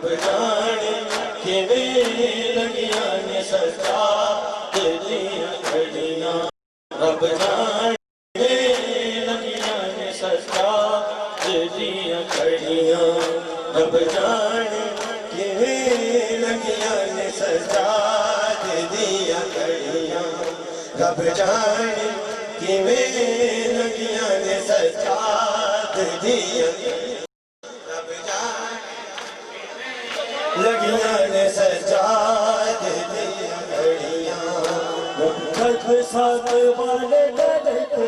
रब जाने किवें लगियां ने सजाद दियां घड़ियां रब जाने लगियां ने सजाद दियां घड़ियां रब जाने किवें लगियां ने सजाद दियां घड़ियां रब जाने किवें लगियां ने सजाद दियां रब जाने लगियां ने सजाद दियां घड़ियां छठ साथ वाले करते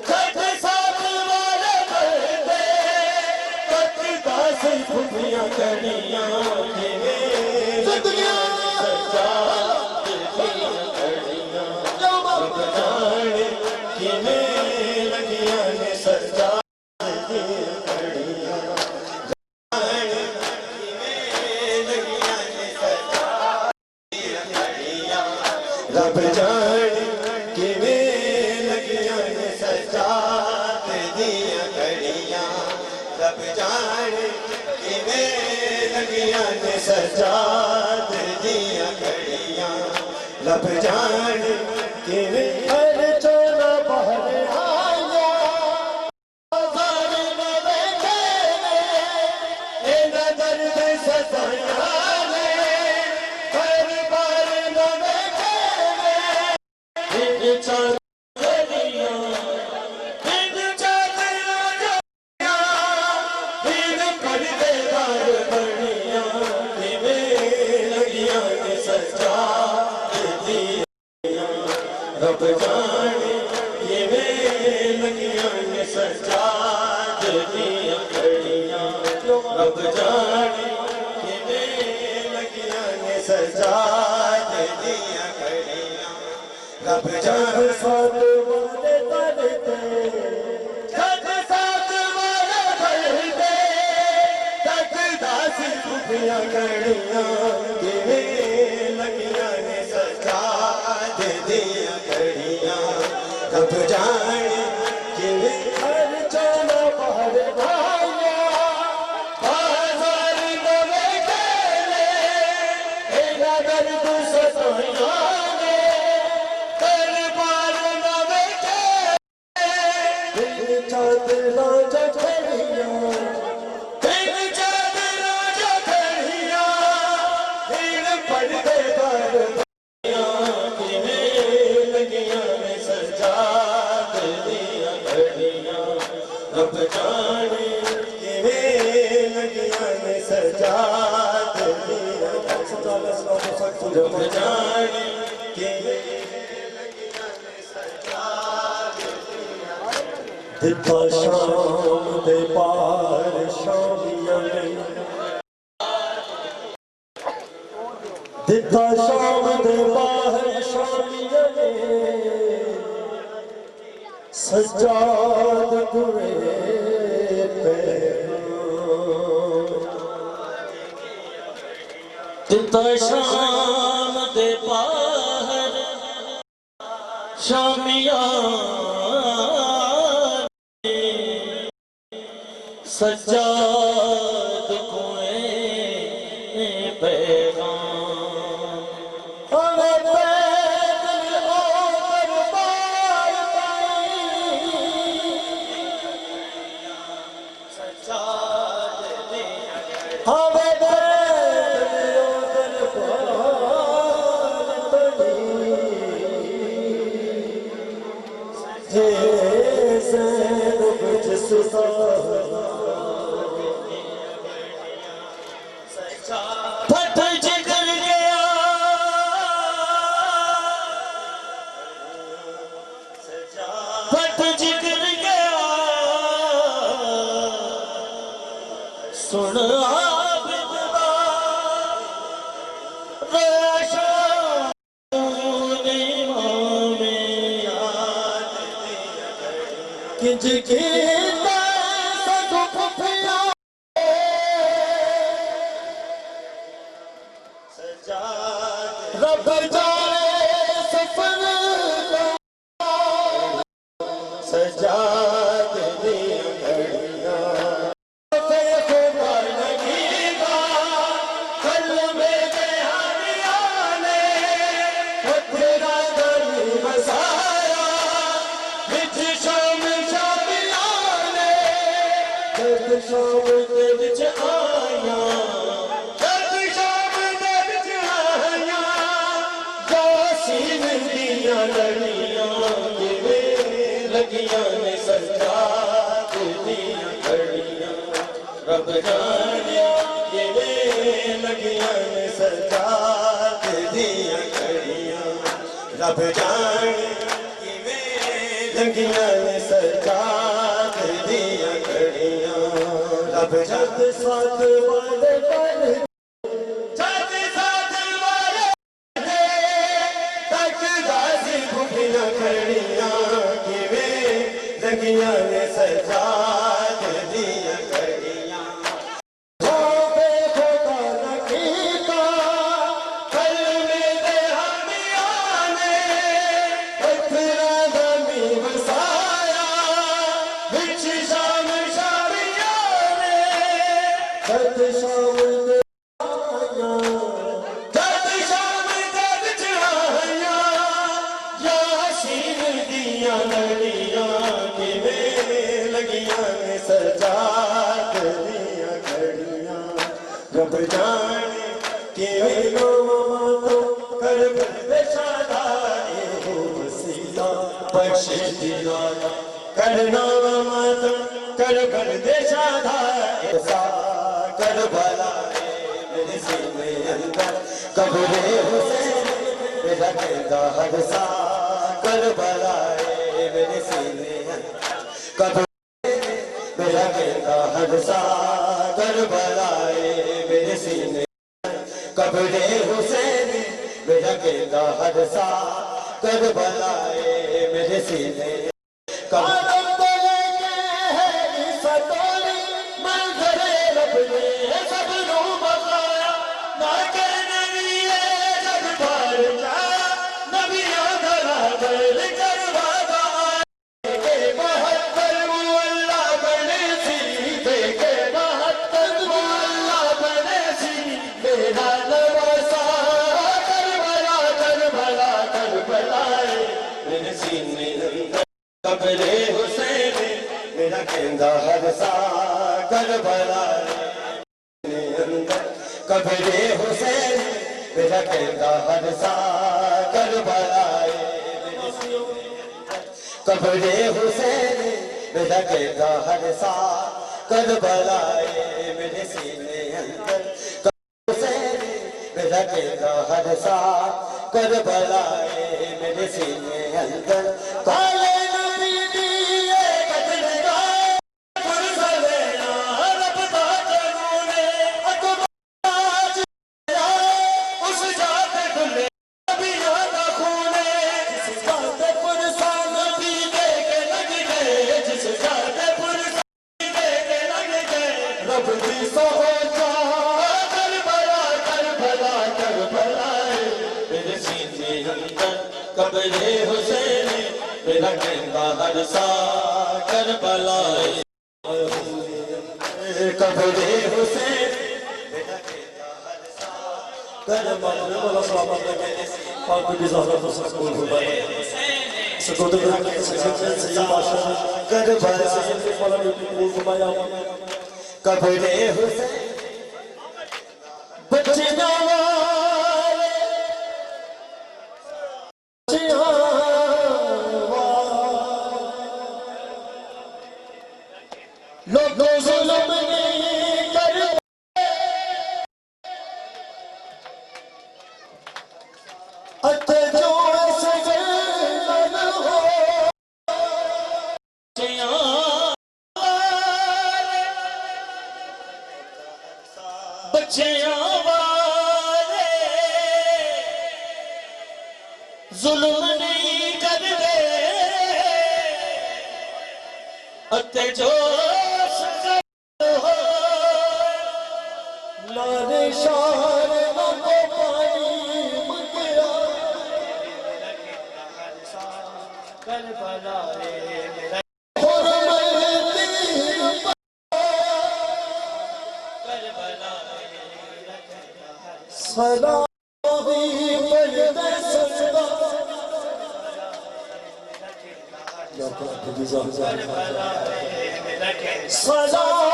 छठ साथ वाले करते कटदास खुफियां घड़ियां किवें लगियां ने सजाद दियां घड़ियां रब जाने किवें लगियां ने सजाद दियां घड़ियां रब जाने किवें लगियां ने सजाद दियां घड़ियां रब जाने किवें लगियां ने सजाद दियां घड़ियां रब जाने किवें हर चोला बाहर आया बाजार में बैठे ने इन्हां दर्द सताया ने हर बार न बैठे ने चादरियां इन चादरियां इन पर्देदार बनियां किवें लगियां ने सजाद दियां रब जाने किवें लगियां ने सजाद दियां घड़ियां रब जाने किवें लगियां ने सजाद दियां घड़ियां रब जाने साथ वाले करते छठ साथ वाले करते कटदास खुफियां घड़ियां किवें लगियां ने सजाद दियां घड़ियां रब जाने किवें हर चोला बाहर आया बाजार में बैठे ने इन्हां दर्द सताया ने हर बार न बैठे दिन चादरां जखड़ियां दिन चादरां जखड़ियां दिन पर्देदार किवें लगियां ने सजाद दियां घड़ियां रब जाने किवें लगियां ने सजाद दियां रब जाने किवें लगियां ने सजाद दिता शाम दे पार शामियां दिता शाम दे बाहर शामियां ने सजाद दुए दिता शाम दे बाहर शामियां सजाद कुएं पैगाम हमें पैदल होकर बार सजाद दियां हमें पैदल होकर बार हे सैन बुझ सुता फट जिगर गया फट जिगर गया सुन आबिदा रेशा इमामे किंज की रब जाने सफर सजाद दियां घड़ियां जद शाम दे विच आया जद शाम दे विच आया यासीन दियां लड़ियां किवें लगियां ने सजाद दियां घड़ियां रब जाने किवें लगियां ने सजाद दियां घड़ियां रब जाने किवें लगियां ने सजाद दियां घड़ियां रब जद साथ वाले पल जद साथ वाले तक दासी भुखियां घड़ियां किवें लगियां ने सजाद दियां घड़ियां धोबे खोता न कीता कल मेरे हमियां ने पत्थरां दा मीं वसाया विच शाम शामियां ने जद शाम दे आया जद शाम दे विच आया यासीन दियां लड़ियां किवें लगियां ने सजाद दियां घड़ियां रब जाने किवें नवां तो कर बंदे शादाए हो वसीला बख्श दिया कर नवां तो कर बंदे शादाए सा कर भलाए मेरे सीने अंदर कब्रे हुसैन मेरा कहता हदसा कर भलाए मेरे सीने अंदर कब्रे मेरा कहता हदसा कर भलाए मेरे सीने कब्रे हुसैन मेरा कहता हदसा कर भलाए मेरे सीने कदम तो लेके है इस टोली मंजरे रब ने सब नू बखाया ना कहने लिए जग भर जा नबियों धरा बल करवादा के बहत्तर अल्लाह बने सी के बहत्तर अल्लाह बने सी मेरा नवासा कर भलाए मेरे सीने अंदर कब्रे हुसैन मेरा कहंदा हदसा कर भलाए मेरे अंदर कब्रे हुसैन मेरा कहंदा हदसा कर भलाए मेरे सीने अंदर कब्रे हुसैन मेरा कहंदा हदसा कर भलाए मेरे सीने अंदर हुसैन मेरा कहंदा हदसा कर भलाए मेरे सीने अंदर काले नबी दिए कतलगा फरसलेना रब दा कानूने अकबाज उस जात खुले नबियों दा खूने जिस जात फरसा नबी दे के लग गए जिस जात फरसा दे के लग गए रब दी सोचा कर भलाए मेरे सीने अंदर कब्रे हुसैन मेरा कहंदा हदसा कर भलाए कब्रे हुसैन मेरा कहंदा हदसा कर भलाए वाला सलामत लगे पाक की ज़हरत सकूल हुए सकूत के सच्चे बादशाह कर भलाए वाला कबूल फरमाया कब्रे हुसैन बच्चे लोगों जुल्म नहीं करते अते जो सजन हो बच्चियां वाले जुल्म नहीं करते अते जो लारे शान को पानी मंगया कर भलाए मेरा कर भलाए सलामी पढ़ते सजदा सलाम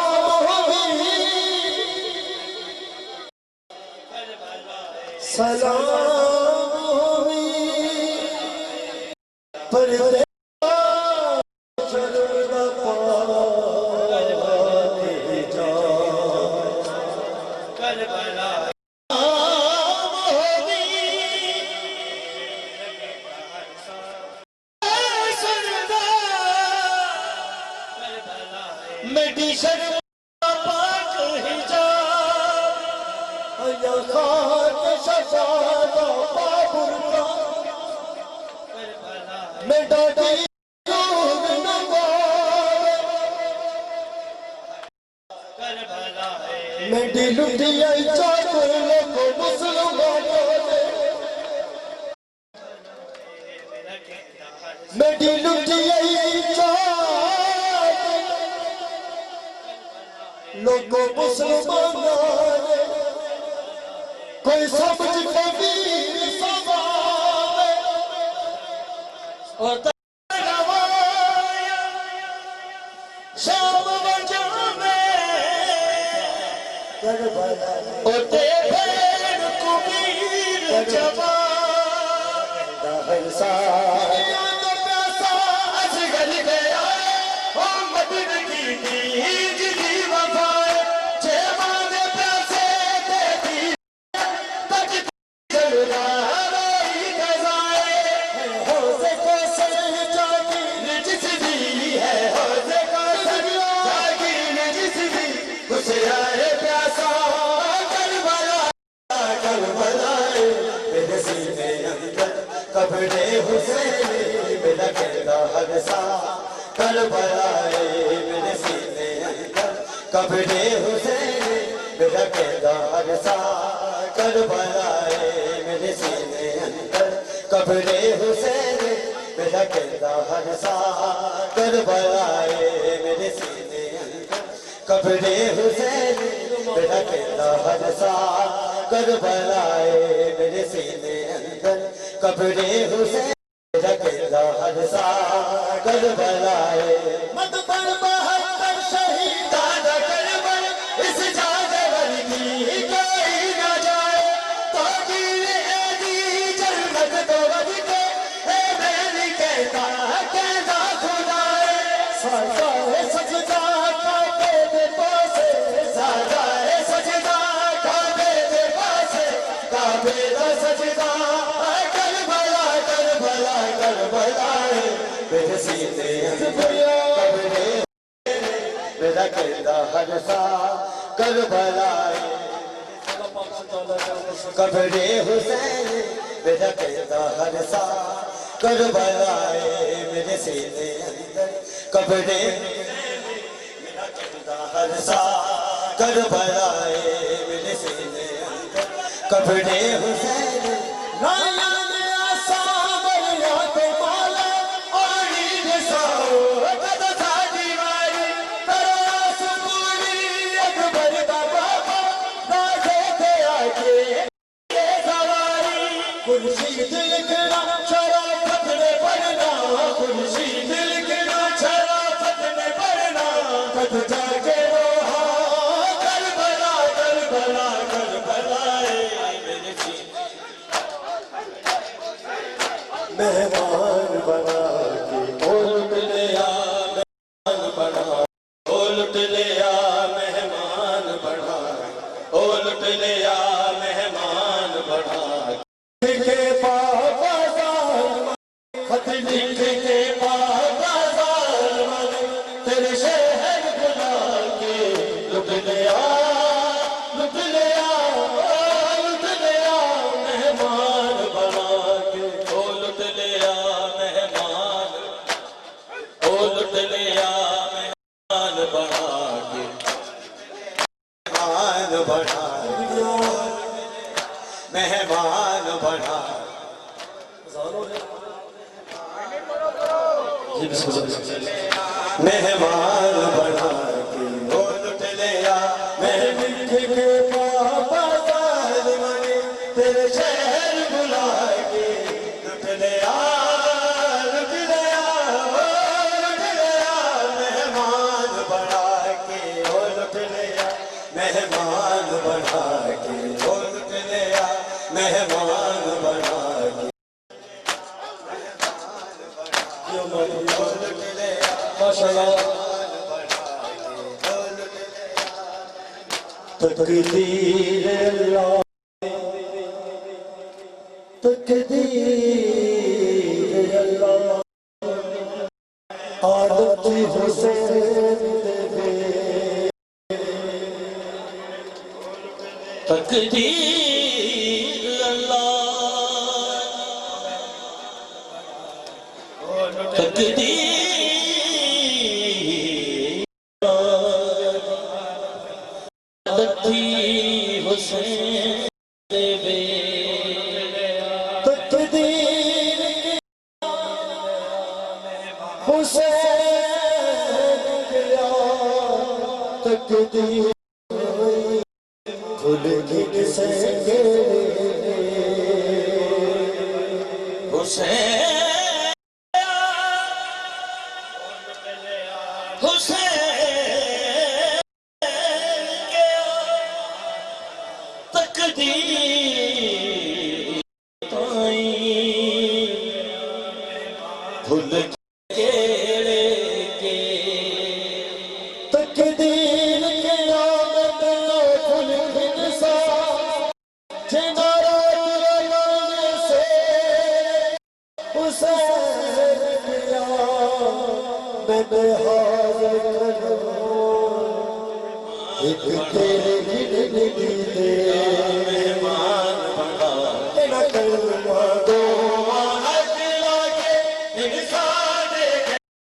शर्मा पाक हिजाब या खाक शफादा बाबुर का मैं डाटी दूध नवाए मैं दिलुटिया चाकले को मुसलमानों ने मैं दिलुटिया लोगों मुसलमानों ने कोई समझ कबीर सवाए और तगवाया शाम वजह में करबला और तेरे कबीर जवा दहसा प्यासा असगल गया ओ मदन की दीज दी वफा कबरे हुसैन मेरा कहता हर सा करबलाए मेरे सीने अंदर कबरे हुसैन मेरा कहता हर सा करबलाए मेरे सीने अंदर कबरे हुसैन मेरा कहता हर सा करबलाए मेरे सीने अंदर कबरे हुसैन मेरा कहता हर सा करबलाए मेरे सीने अंदर कबरे हुसैन रखेगा हर सा करबलाए मत पर बहत्तर शहीदान करबल इस जादवर की कोई न जाए तो दी जन्नत तो वज के है मैंने कहता खुदाए साजा है सजदा काबे दे पासे साजा है सजदा काबे दे पासे काबे दा सजदा करबलाए मेरे सीने कबरे मेरा कहता हर सा करबलाए कबरे हुसैन मेरा कहता हर सा करबलाए मेरे सीने अंदर कबरे मेरा कहता हर सा करबलाए मेरे सीने अंदर कबरे हुसैन कुर्सी दिल गिरा शराफत ने पढ़ना कुर्सी दिल गिरा शराफत ने पढ़ना कद जाके रोहा करबला करबला करबलाए मेरे सीने मेहमान बना के उलट लिया मेहमान बना उलट लिया मेहमान बना उलट लिया मेहमान बना के बाबा खत लिख के बाबा तेरे शहर बुला के लुट लिया मेहमान बना के ओ लुट लिया मेहमान ओ लुट लिया मेहमान बना के मेहमान बना मेहमान बना मेहमान बना के वो लुट लिया मेहमान के बाबा मने तेरे शहर बुला के लुट लिया मेहमान बना के वो लुट लिया मेहमान बना के वो लुट लिया मेहमान बना के तकदीर अल्लाह तकदीर अल्लाह आदत हुसैन दे तकदीर अल्लाह तकदीर लथी हुसैन देवे तकदीर हुसैन गया तकदीर भूल के किसके हुसैन हुसैन गया तकदीर ताई भूल के तकदीर के नाम भूल से हुसैन गया मैंने हाजिर करूं एक तेरे जिंदगी दे मेहमान बना तेरा कलमा दो हक लाके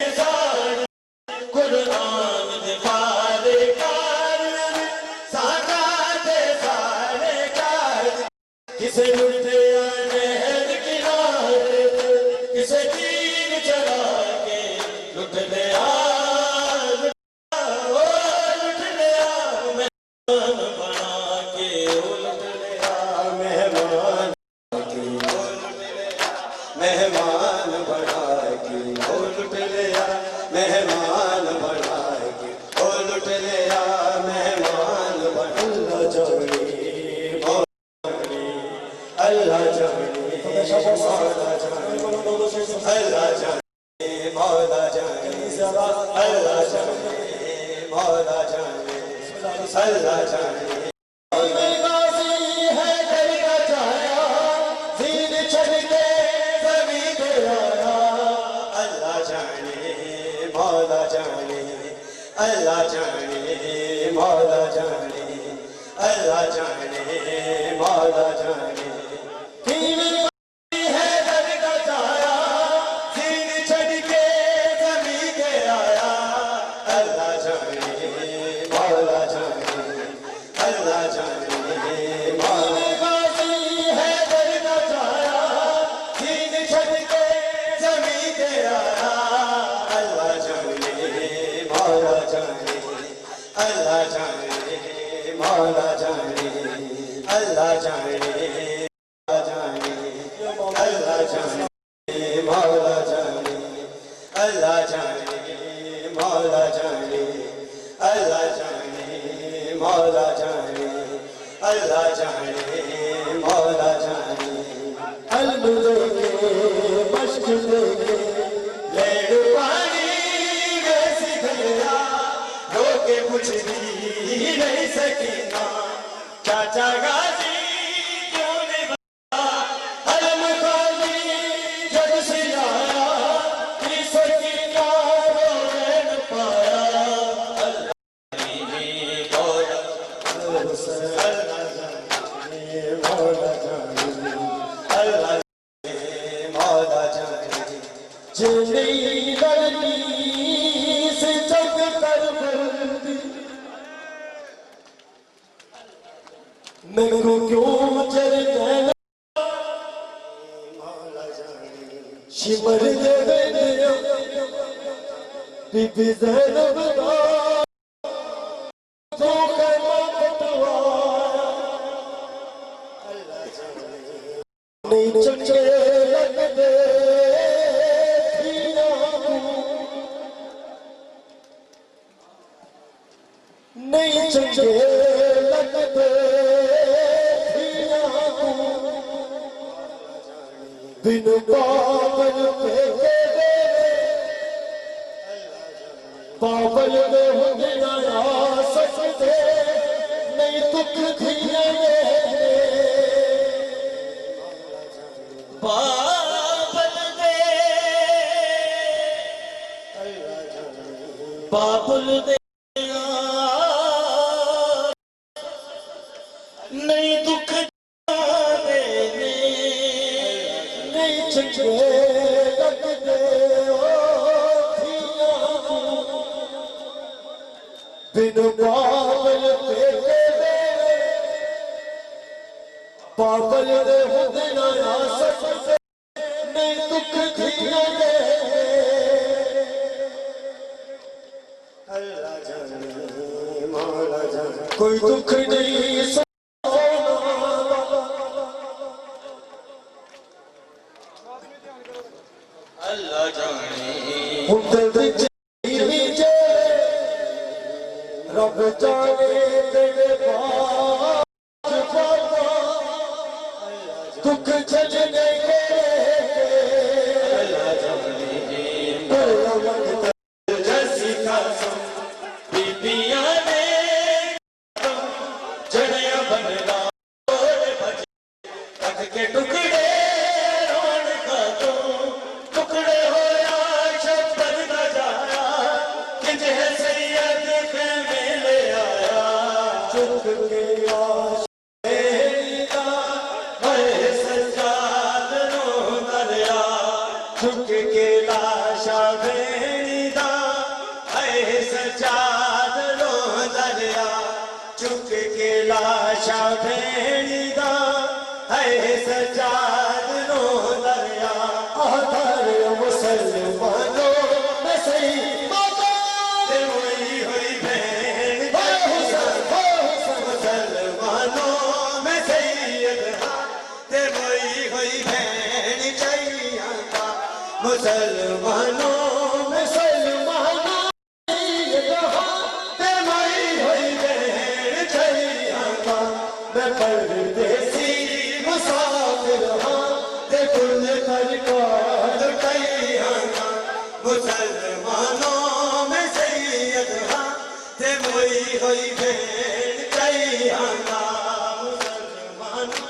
इंसान कुरान दे पारे कार सागा दे सारे कार किसे लुटे नहर किनारे किसे तीर चला के लुट लिया लुट लिया मेहमान बना के लुट लिया मेहमान मेहमान बना के लुट लिया मेहमान बना के लुट लिया मेहमान बना जाने अल्लाह जाने अल्लाह जाने मौला जाने अल्लाह जाने मौला जाने अल्लाह जाने गाजी है घर का छाया सीन छड़ के ज़मीन पे आया अल्लाह जाने मौला जाने अल्लाह जाने मौला जाने अल्लाह जाने मौला जाने अल्लाह जाने मौला जाने अल्लाह जाने अल्लाह जाने मौला जाने अल्लाह जाने मौला जाने अल्लाह जाने मौला जाने अल्लाह जाने मौला जाने अलमुदे के मश्क लेके लेड़ पानी वैसी धैया रोके कुछ भी नहीं सकीना चाचा गाजी क्यों नहीं बता हरम खाली जब से आया किसर की कारो न पाया अल्लाह ही मौला मौला जाने अल्लाह मौला जाने जिंदगी लड़की से जग कर मेरे को क्यों चलता शिमर दे बीबी ज़ैनब तो कहना नहीं चंगे लगते नहीं चंगे लगते बिन बाबल बाबल में हो गया सकते नहीं दुख दिए बाबल दे बाबुल दे बाबल पेटे दे बाबल दे हुंदे ना आ सकते नहीं दुख दिया दे अल्लाह जाने मौला जाने कोई दुख नहीं अल्लाह जाने हुंदे विच रब जाने तेरे बाज बाबा दुख झलने के अल्लाह जाने जैसी कसम बीबियां ने जड़िया बनना रख के टुकड़े रोन का तो टुकड़े होया शब्द न जाया किंज है सैयद के मेले आया चुक के आशेदा है सजाद नो दरिया चुक के लाशा भेदा है सजाद नो दरिया चुक के लाशा भेदा है सजाद नो दरिया आधार मुसलमानों में सही बाबा ते वही हुई बहन मुसलमानों में सैयद ते वही हुई बहन चाहिए मुसलमानों में सलमानों ते वही हुई बहन चाहिए मैं परदेसी मुसाफिर हाँ ते कुल सरकार लुटाइया मुसलमानों में सैयद हाँ ते मोई हुई भेड़ चाहिए मुसलमानों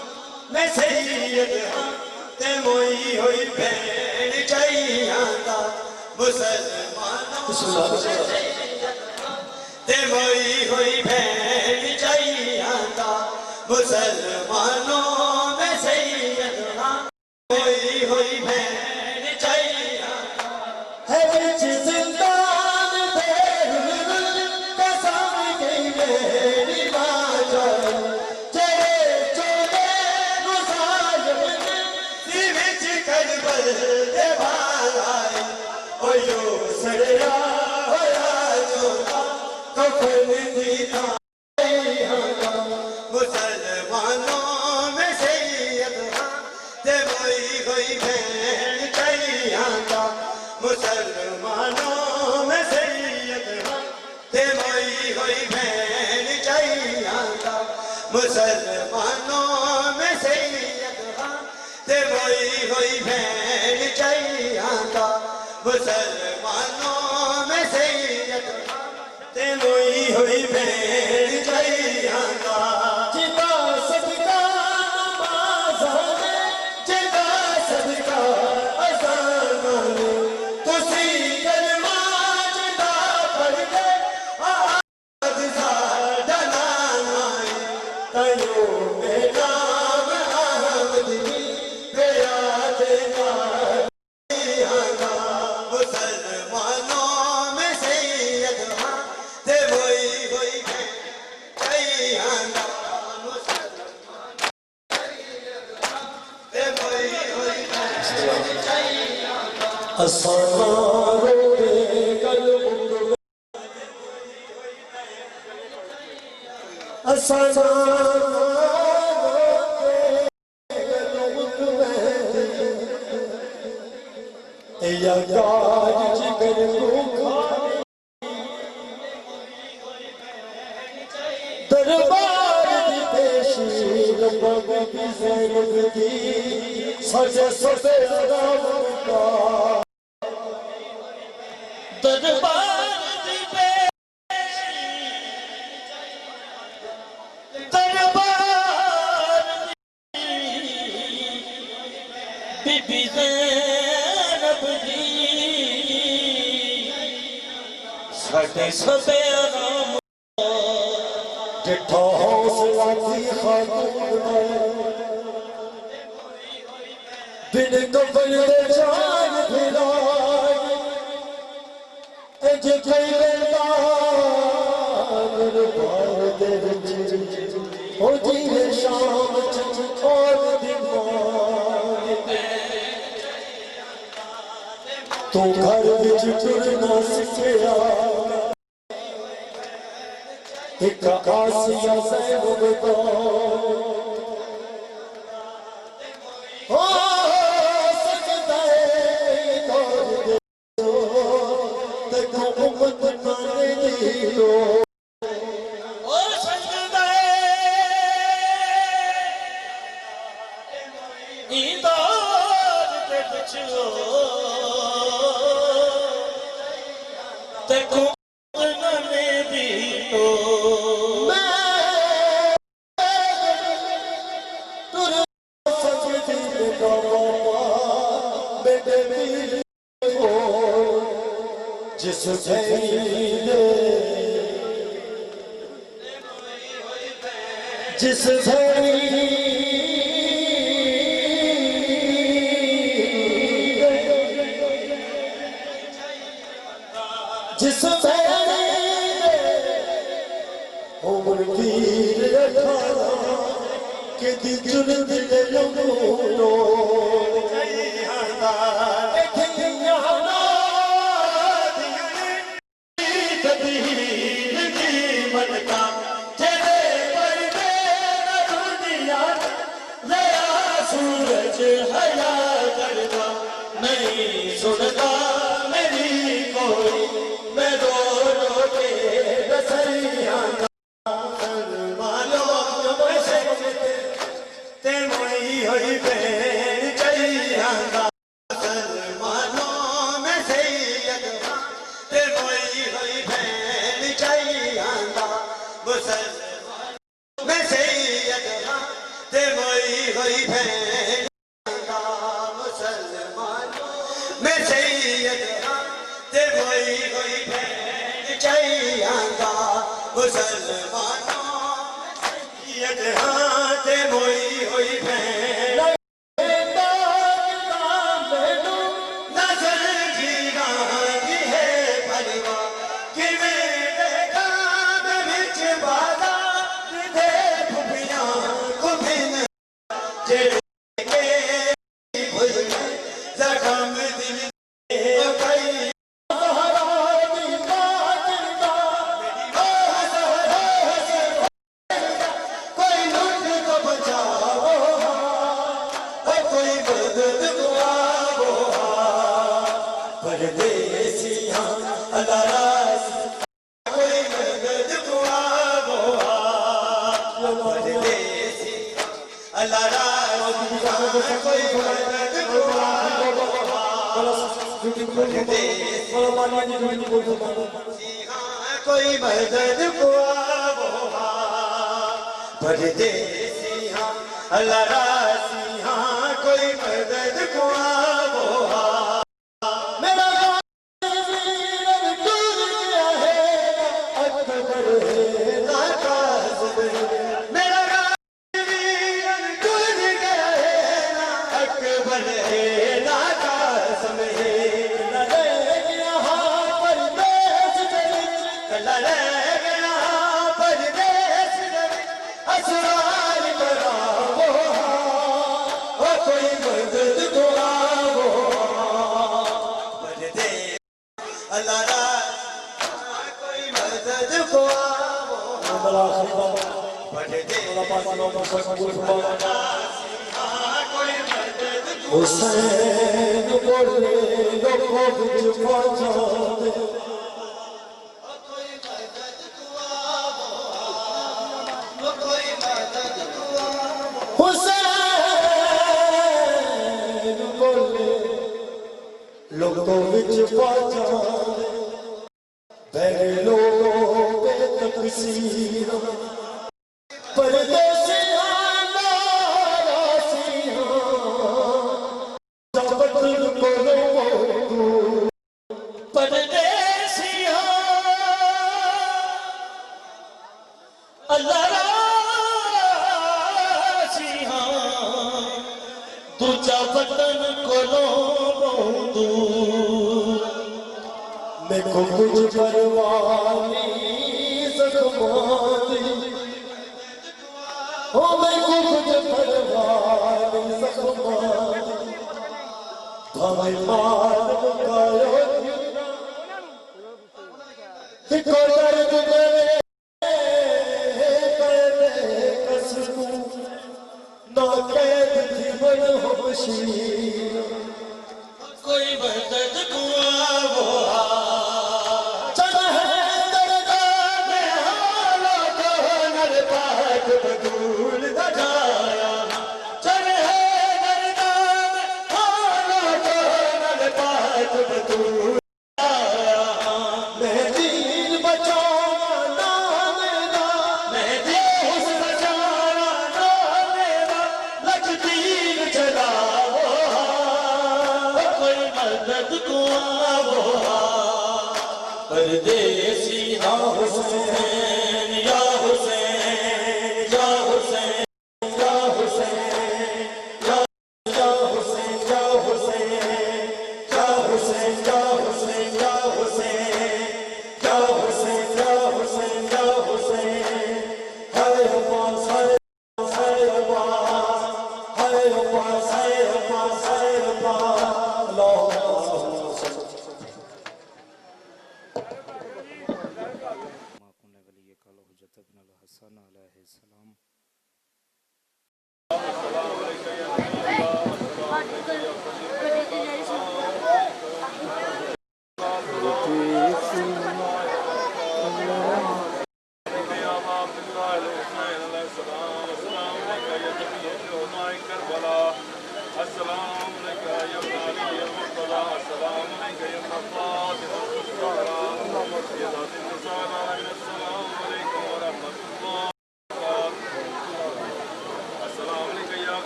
में सैयद हाँ ते मोई हुई भेड़ चाहिए मुसलमानों ते मोई हुई भेड़ चाहिए मुसलमानों में सैयद हाँ मोई हुई भेड़ चाहिए है बिच जिंदान देर कसम गई मेरी बाजा तेरे चोले मुसालिम ने सिविच करबल दे भाई ओ यो सड़या होया जोता कफन दी था मुसलमानों में सैयद हाँ ते मोई हुई भेड़ चाहिए मुसलमानों में सैयद हाँ ते मोई हुई भेड़ चाहिए मुसलमानों में सैयद हाँ ते मोई हुई भेड़ चाहिए मुसलमानों में सैयद हाँ ते मोई हुई भेड़ चाहिए जिदा सदका नमाज़ जिदा सदका अज़ान तुसी कलमा जिदा पढ़ के आद ज़ादा नाम तयो में नाम अहमद पे याद मुसलमानों में सैयद हाँ ते वही हुई चाहिए दरबार दी पेशी रब की ज़रूरत दी सजे सजे राम दरबार दी पेशी दरबार बीबी ज़ैनब दी सजे सजे राम जिठा हौसला की खातून बिन कफन दे जान फिराई जे कई दान ओ जीवे शाम और तू घर विच टुरना सिखया एक आसिया सैब तो हो सकता है ते को उम्मत माने दियो ओ सकता है इधर ते बचो ते को माने दियो जिस भैले जिस जिस उम्र वीर अठारा के दिल दिल लंगो सूरज हया करदा नहीं सुनता मेरी कोई मैं रो रो के दसरिया मानो ते मोई होई बहन चलिया मानो मैं सैयद ते मोई होई बहन चलिया मैं सैयद ते मोई होई बहन मुसलमानों मैं सैयद ते मोई होई बहन चाहिएगा मुसलमानों सैयद ते मोई होई बहन नजर जीवा की है परिवा कि मैं देखा मैं बिच बादा दे खुफिया खुफिन जे परदेसिया अल्लाह कोई मदद खुआबो परदेसी अल्लाह कोई मदद खुआबो कोई मदद खुआबो परदेसिया अल्लाह कोई मदद खुआबो हुसैन बोले लोगों विच पहुंचा दे हुसैन बोले लोगों विच पहुंचा दे बैरे लोगों पे तकसीर परदेसिया नारासिया जबतन बोलो परदेसिया अल्लाह रासिया दूजा वतन कोलो बोंदू मैं को कुछ परवाह नहीं ਜ਼ਖਮਾਂ ਦੀ ਹੋ ਮੈਨੂੰ ਕੁਝ ਪਰਵਾਹ ਨਹੀਂ ਜ਼ਖਮਾਂ ਦੀ ਭਾਵੇਂ ਮਾਰ ਮੁਕਾਇਓ ਇੱਕੋ ਦਰਦ ਮੇਰੇ ਪੈਦੇ ਕਸਮੂ ਨਾ ਕੈਦ ਥੀ ਬਨ ਹੋਸ਼ੀ कोई मदद को आवो चल है दरगाह में हालात नर पाक बदूल दा जाया चल है दरगाह में हालात नर पाक बदूल मैं दीन बचाना मेरा मैं देश बचाना ना मेरा लख दीन चलाओ कोई मदद को आवो परदेसी हाँ हुसैन या हुसैन या हुसैन या हुसैन या हुसैन या हुसैन या हुसैन या हुसैन या हुसैन या हुसैन या हुसैन या हुसैन हाय अब्बास हाय अब्बास हाय अब्बास हाय अब्बास हाय अब्बास अल्लाहुम्मा माकुन वली कल हुज्जत इब्न अल हसन अलैहिस्सलाम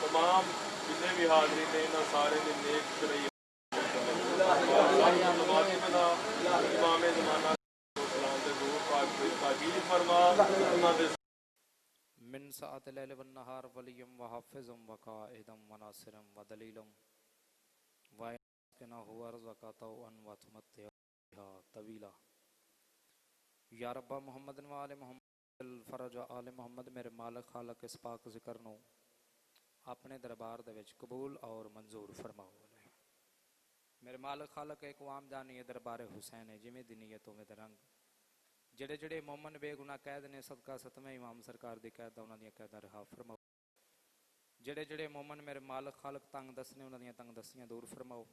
तमाम जितने भी हाजिरीन हैं ना सारे ने नेक शरई इमाम ज़माना सलाम दे दूर पाक की ताकीद फरमा उन्हां दे मिन साअत लैल वन नहार वलियम व हाफिज़म व काइदम व नासिरम व दलीलम व कना हुवा रज़क़ता अन व तुमत्तिहा तवीला या रब्बा मोहम्मद व आले मोहम्मद फरज आले मोहम्मद मेरे मालिक खालक इस पाक ज़िक्र नो अपने दरबार दे विच कबूल और मंजूर फरमाओ। मेरे मालिक खालक एक आम जानी है दरबार हुसैन है जिमें दी नीयत उवें दा रंग। जेड़े जेड़े मोमन बेगुनाह कैद ने सदका सतवें इमाम सरकार दी कैद उन्हां दी कैदां रिहा फरमाओ। जेड़े जेड़े मोमन मेरे मालिक खालक तंग दस ने उन्हां दी तंग दस्सियां दूर फरमाओ।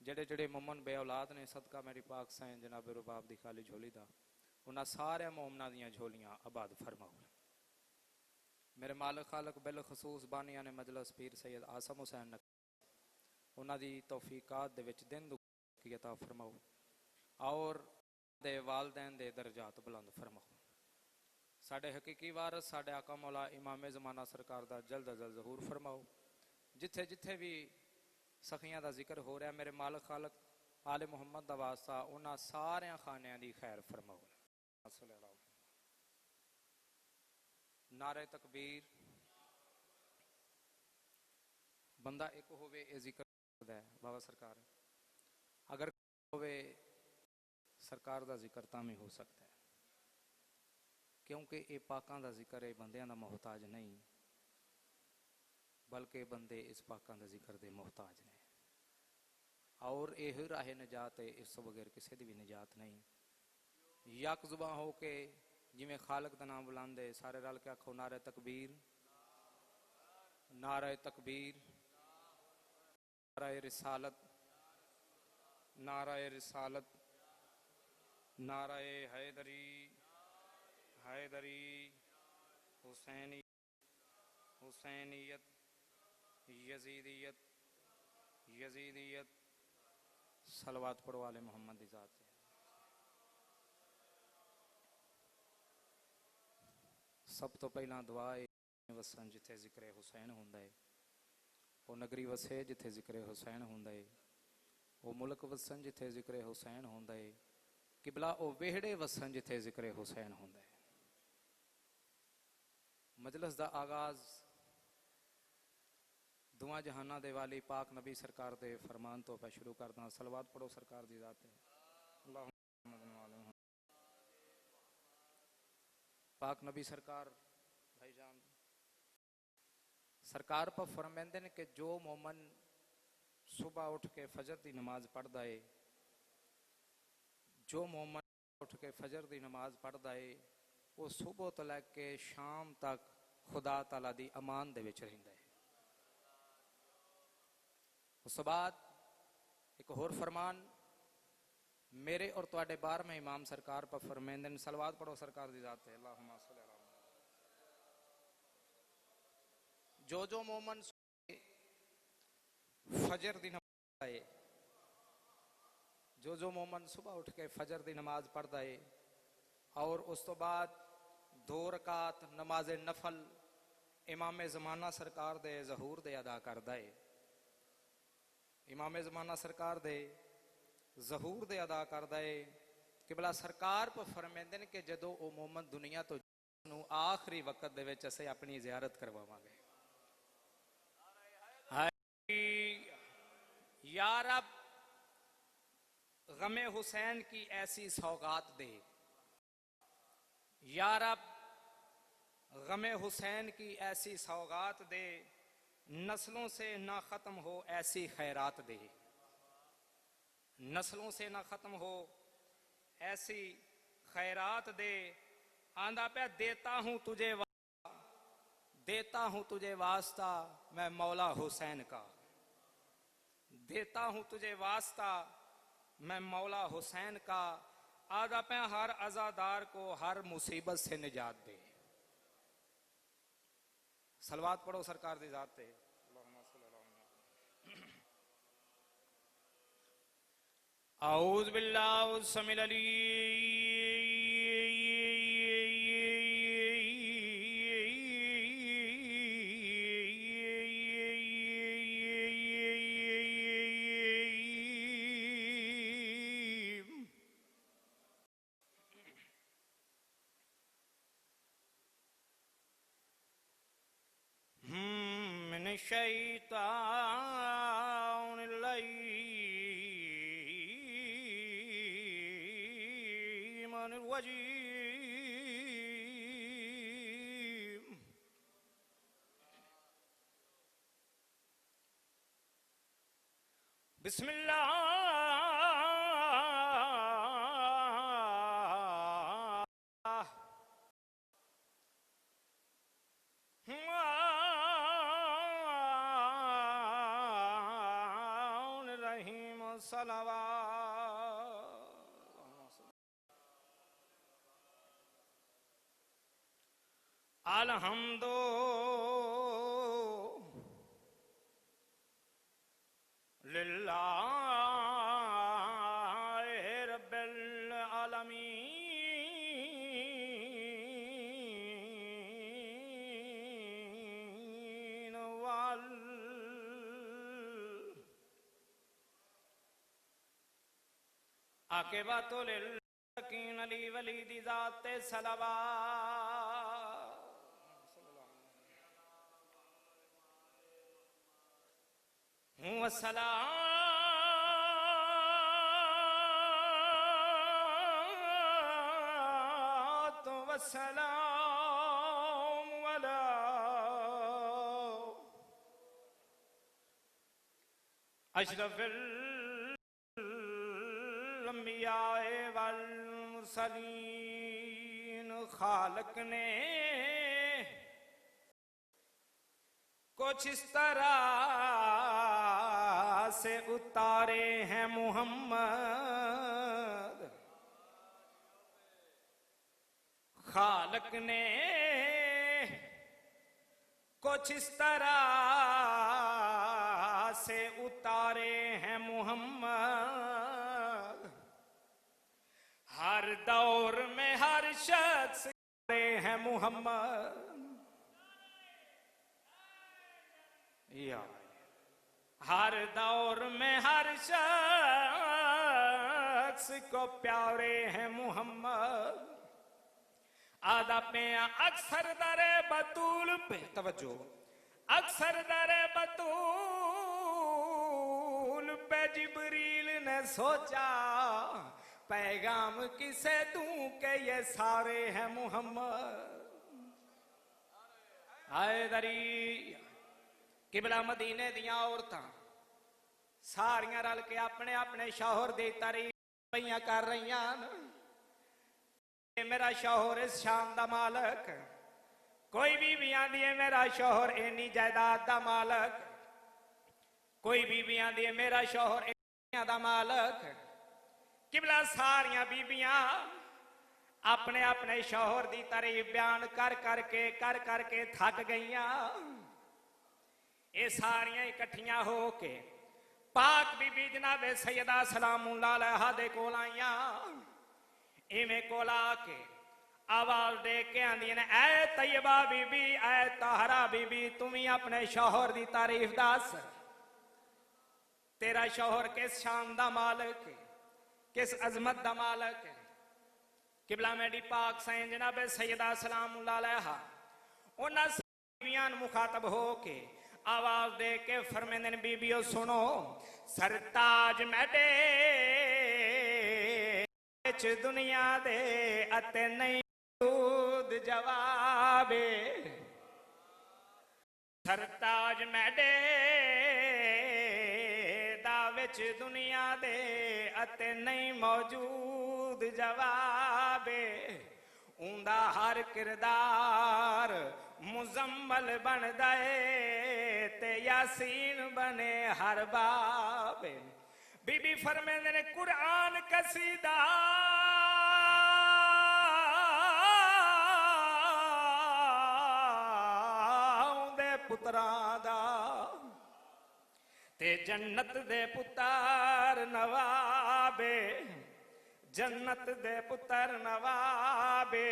जेड़े जेड़े मोमन बे औलाद ने सदका मेरी पाक सैन जनाब रुबाब दी खाली झोली दा उन्हां सारे मोमना दियां झोलियां आबाद फरमाओ। मेरे मालिक खालक बिल खसूस बानिया ने मजलस पीर सैयद आसम हुसैन उन्हां दी तौफीकात दे विच दिन दुगी अता फरमाओ और दे वालदैन दे दर्जात बुलंद फरमाओ। साडे हकीकी वारस साडे आका मौला इमाम ज़माना सरकार दा जल्द अज जल्द ज़हूर फरमाओ। जिथे जिथे भी सखियां दा जिक्र हो रहा मेरे मालिक खालक आले मुहम्मद दा वास्ता उन्हां सारे खानियां दी खैर फरमाओ। नारे तकबीर बंदा एक होवे ए जिक्र करदा है बाबा सरकार अगर होवे सरकार दा जिक्र तां भी हो सकता है क्योंकि ये पाकां दा जिक्र है बंदियां दा मोहताज नहीं बल्कि बंदे इस पाकां दा जिक्र दे मोहताज ने और यह राह निजात है इस तो बगैर किसी की भी निजात नहीं। यक जुबां हो के जिमें खालक दा नाम बुलांदे सारे रल के आखो नारे तकबीर नारे तकबीर नारे रिसालत नारे रिसालत नारे हैदरी हैदरी हुसैनी हुसैनियत यजीदियत यजीदियत सलवात पढ़ो वाले मोहम्मद की ज़ात है। सब तो पहला दुआ वसन जिथे जिक्र हुसैन होंदा है वो नगरी वसे जिथे जिक्र हुसैन होंदा है वो मुल्क वसन जिथे जिक्र हुसैन होंदा है किबला वो वेहड़े वसन जिथे जिक्र हुसैन होंदा है। मजलस दा आगाज दुआ जहाना दे वाली पाक नबी सरकार दे फरमान तो मैं शुरू करदा। सलवात पढ़ो सरकार दी ज़ात है। पाक नबी सरकार भाईजान सरकार पर फरमाते हैं कि जो मोमन सुबह उठ के फजर की नमाज पढ़ता है जो मोमन उठ के फजर की नमाज पढ़ता है वो सुबह तो लैके शाम तक खुदा ताला दी अमान दे विच रहिंदा है। उस बाद एक होर फरमान मेरे और तुहाडे 12वें इमाम सरकार पर फरमाते हैं। सलवात पढ़ो सरकार दी ज़ात है। अल्लाहुम्मा सल्ली अला जो जो मोमन फजर दी नमाज है जो जो मोमन सुबह उठ के फजर दी नमाज पढ़ता है और उस तो बाद 2 रकात नमाज नफल इमाम ज़माना सरकार दे ज़हूर दे अदा करता है। इमाम ज़माना सरकार दे ज़हूर दे अदा करता है कि भला सरकार पर फरमाते हैं कि जदों वो मोमन दुनिया तो आखिरी वक्त दे विच असीं अपनी ज़ियारत करवावांगे। या रब गमे हुसैन की ऐसी सौगात दे या रब गमे हुसैन की ऐसी सौगात दे नस्लों से ना खत्म हो ऐसी खैरात दे नस्लों से ना खत्म हो ऐसी खैरात दे। आंदा पे देता हूं तुझे वास्ता मैं मौला हुसैन का देता हूं तुझे वास्ता मैं मौला हुसैन का। आदा पे हर अजादार को हर मुसीबत से निजात दे। सलवात पढ़ो सरकार दी ज़ात है। औज़ बिल्लाहि समील बिस्मिल्लाह रहीम सलवा अलहम्दु लिल्लाहि रब्बिल आलमीन वल आकिबतु लिल्लकीन अली वलीदी ज़ाते सलवा वस्सलातु वस्सलामु अला अशरफिल अंबिया वल मुरसलीन। खालिक ने कुछ इस तरह से उतारे हैं मुहम्मद, खालिक ने कुछ इस तरह से उतारे हैं मुहम्मद। हर दौर में हर शख्स हैं मुहम्मद। हर दौर में हर शख्स को प्यारे हैं मुहम्मद। आदा पे अक्सर दरे बतूल पे तवज्जो, अक्सर दरे बतूल पे जिब्रील ने सोचा पैगाम किसे दूं के ये सारे हैं मुहम्मद। आए दरी किबला मदीने दियां औरतां सारियां रल के अपने अपने शौहर दी तारीफ पईयां कर रहीआं न। मेरा शौहर इस शान दा मालक, कोई बीबी आंदी है मेरा शौहर इन्नी जायदाद दा मालक, कोई बीबी आंदी है मेरा शौहर इन्नी दा मालक। किबला सारियां बीबियां अपने अपने शौहर दी तारीफ बयान कर करके थक गईयां। ये सारियां इकट्ठियां हो के पाक बीबी जनाबे सैयदा सलामुल्लाह अलैहा दे कोल आईयां। इवें कोल आके आवाज दे के आंदियां ने, ऐ तैयबा बीबी, ऐ ताहरा बीबी, तुम ही अपने शौहर दी तारीफ दस। तेरा शौहर किस शान दा मालक है, किस अजमत दा मालक है। किबला मेरी पाक सैन जनाबे सैयदा सलामुल्लाह अलैहा उन्हां बीबियां मुखातब हो के आवाज दे के फरमांदे ने, बीबियो सुनो, सरताज मैडे दुनिया दे अते नहीं दूध जवाबे। सरताज मैडे दा विच दुनिया दे अते नहीं मौजूद जवाबे। उंदा हर किरदार मुजम्मल बन दे ते यासीन बने हर बाबे। बीबी फरमांदे ने, कुरान कसीदा दे पुत्रां दा ते जन्नत दे पुत्र नवाबे, जन्नत दे पुत्र नवाबे।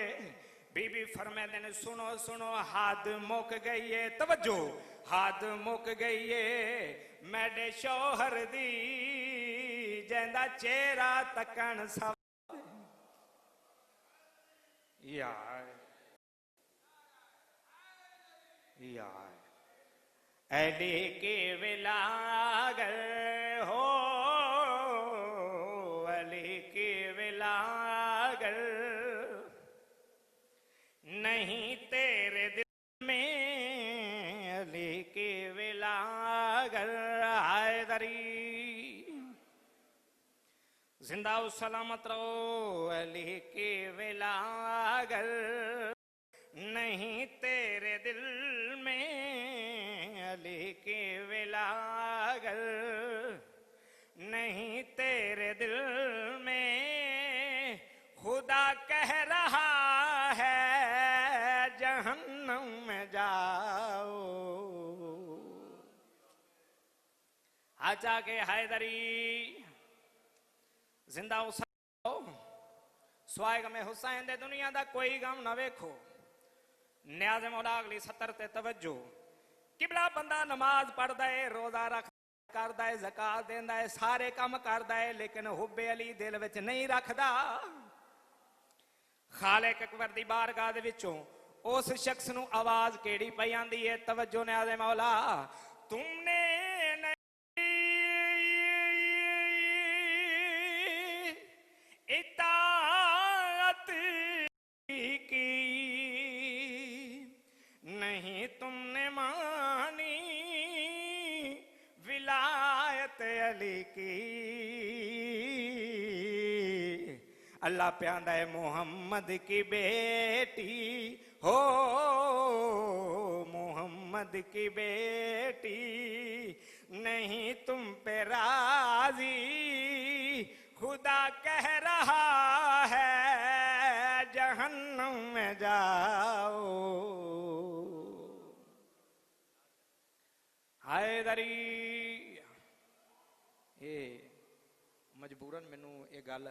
बीबी फरमांदे ने, सुनो सुनो, हद मुक गई है, तवज्जो, हद मुक गई है मेरे शौहर दी, जेंदा चेहरा तकन सब। यार ऐली के विलागर हो, अली के विलागर नहीं तेरे दिल में, अली के विलागर हैदरी। जिंदा सलामत रहो अली की विलागर नहीं तेरे दिल में अली की विलागर नहीं तेरे दिल में खुदा कह रहा है जहन्नम में जाओ आजा के हैदरी जिंदा स्वाग में हुसैन दे दुनिया दा कोई गम ना वेखो न्याज मौला अगली 70 ते तवज्जो किबला बंदा नमाज पढ़दा है रोजा रख करदा है ज़कात देंदा है सारे काम करदा है लेकिन हुब्बे अली दिल विच नहीं रखदा खालिक अकबर दी बारगाह दे विचों उस शख्स नु आवाज केड़ी पई आंदी है तवज्जो न्याज मौला तुमने इताअत की नहीं तुमने मानी विलायत अली की अल्लाह प्यादा है मोहम्मद की बेटी हो मोहम्मद की बेटी नहीं तुम पे राजी खुदा कह रहा है जहन्नम में जाओ हैदरी ये मजबूरन मैनू ये गल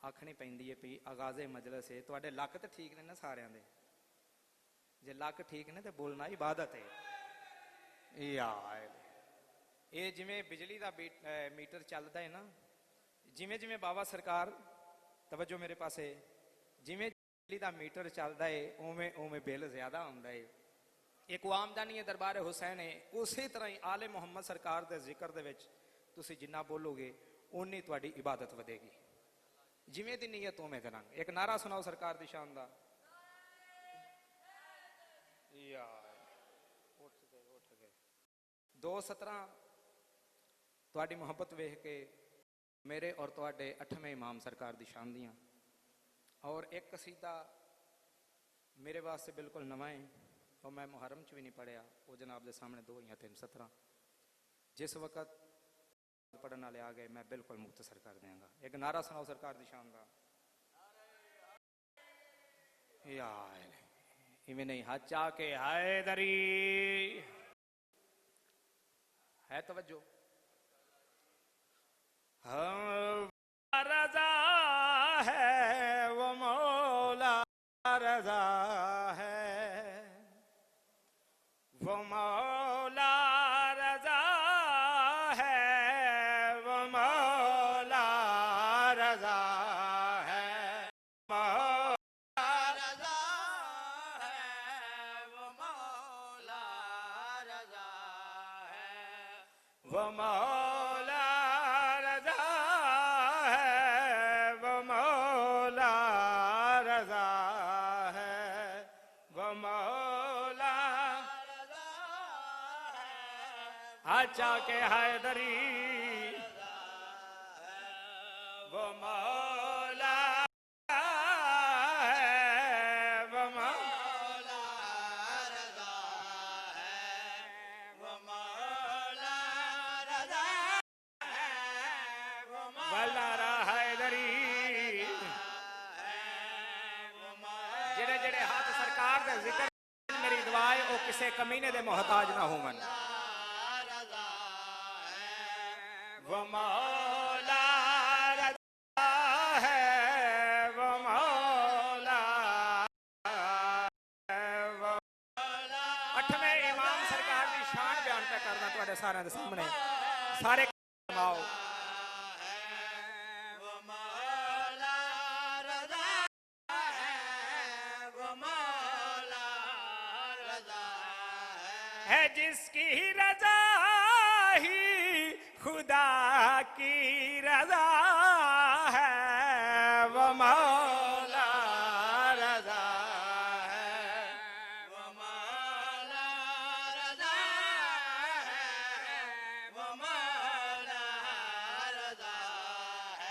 आखनी पैंदी है भी आगाजे मजलिस है तुहाडे लक तो ठीक ने ना सारियां दे जे लक ठीक ने तो बोलना इबादत है यार ये जिमें बिजली का मीटर चलता है ना जिमें जिमें बाबा सरकार तवज्जो मेरे पासे जिमें बिजली का मीटर चलता है उवें उवें बिल ज्यादा आता है एक आमदनी है दरबार हुसैन है उसी तरह ही आले मुहम्मद सरकार के जिक्र दे विच तुसी जिन्ना बोलोगे उन्नी तुहाडी इबादत वधेगी जिमें दी नीयत उवें दा रंग एक नारा सुनाओ सरकार दी शान दा यार उठ गए 2:17 तुहाडी मोहब्बत वेख के मेरे और तुहाडे 8वें इमाम सरकार दी शान दियां और एक कसीदा मेरे वास्ते बिल्कुल नवा है और मैं मुहर्रम च भी नहीं पढ़िया वो जनाब के सामने 2 या 3:17 जिस वक्त पढ़ने वाले आ गए मैं बिल्कुल मुख्तसर कर देंगा एक नारा सुनाओ सरकार दी शान दा यार इवें नहीं हाथ चा के हैदरी है तवज्जो रजा है वो मौला रजा है वो मौला रजा है वो मौला रजा है मौला रजा है वो मौला रजा है वो मौला रजा है वो मौला रजा है वो मौला अच्छा के हैदरी वो मौला है वो मौला रजा है वो मौला रजा है वो मौला हैदरी जेड़े जेड़े हाथ सरकार दे जिक्र मेरी दुआ है वो किसी कमीने दे मोहताज ना होवन वो मौला रजा है वो मौला वो मौला 8वें इमाम सरकार की शान बयान पे करना तुम्हारे सारे दे सामने सारे कमाओ वो मौला रजा है वो मौला रजा है जिसकी रजा ही खुदा की रजा है वो मौला रजा है वो मौला रजा है वो मौला रजा है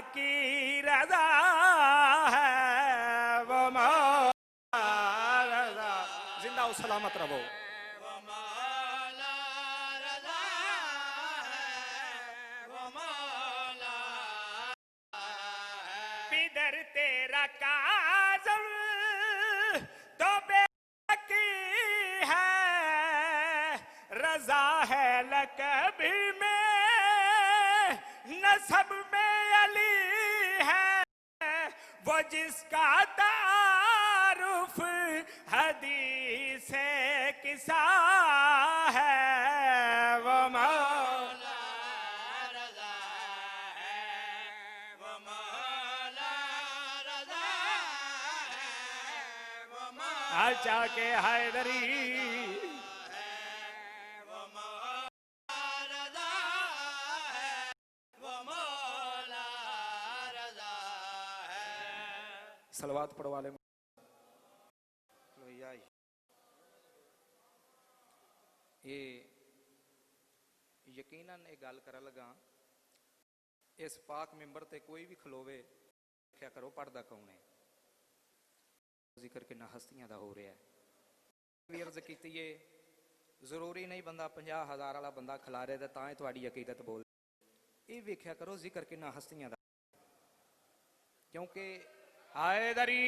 की रजा है वो मौला रजा। जिंदा हो सलामत रहो। पिदर तेरा काजल तो बेकी है, रजा है लकबी में, नसब में अली है, वो जिसका तारुफ हदीस किसा है वो मौला रजा है वो मौला रजा है वो मौला। अच्छा के हैदरी सलवात पढ़वा ले। ये यकीनन एक गल कर लगा, इस पाक मिंबर ते कोई भी खलोवे क्या करो पढ़दा कौन है, जिक्र किन्ना हस्तियां दा हो रहा है। अर्ज की जरूरी नहीं बंदा 50,000 वाला बंदा खिलारे तो तां ही तुहाडी अकीदत बोल, ये वेख्या करो जिक्र किन्ना हस्तियां दा, क्योंकि हैदरी,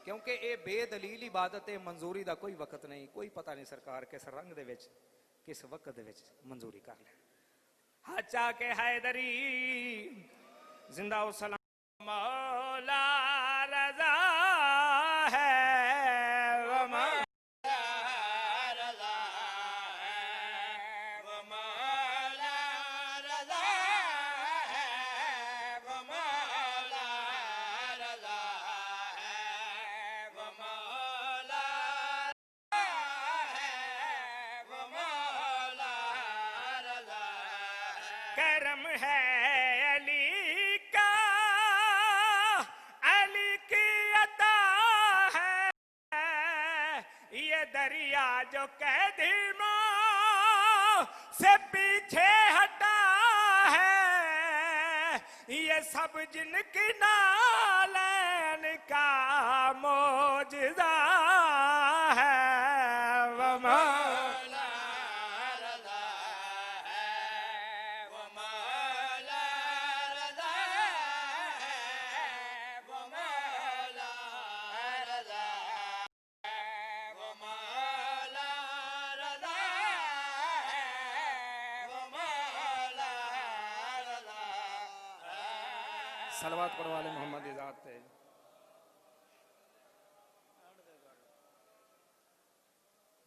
क्योंकि ये बेदलील इबादत है, मंजूरी का कोई वक्त नहीं, कोई पता नहीं सरकार किस रंग दे विच किस वक्त दे विच मंजूरी कर ले। हचा के हैदरी जिंदा हो सलाम मौला रजा है वो मौला रजा है वो मौला रजा है वो मौला रजा है वो मौला है वो मौला रजा है। करम है अली का, अली की अता है, ये दरिया जो कैदी मां से पीछे हटा है, ये सब जिनकी नालैन का मौजज़ा है वो मौला रज़ा है वो मौला रज़ा है वो मौला रज़ा है वो मौला रज़ा है वो मौला रज़ा है। सलवात पढ़ो वाले मोहम्मद इज़ात पे।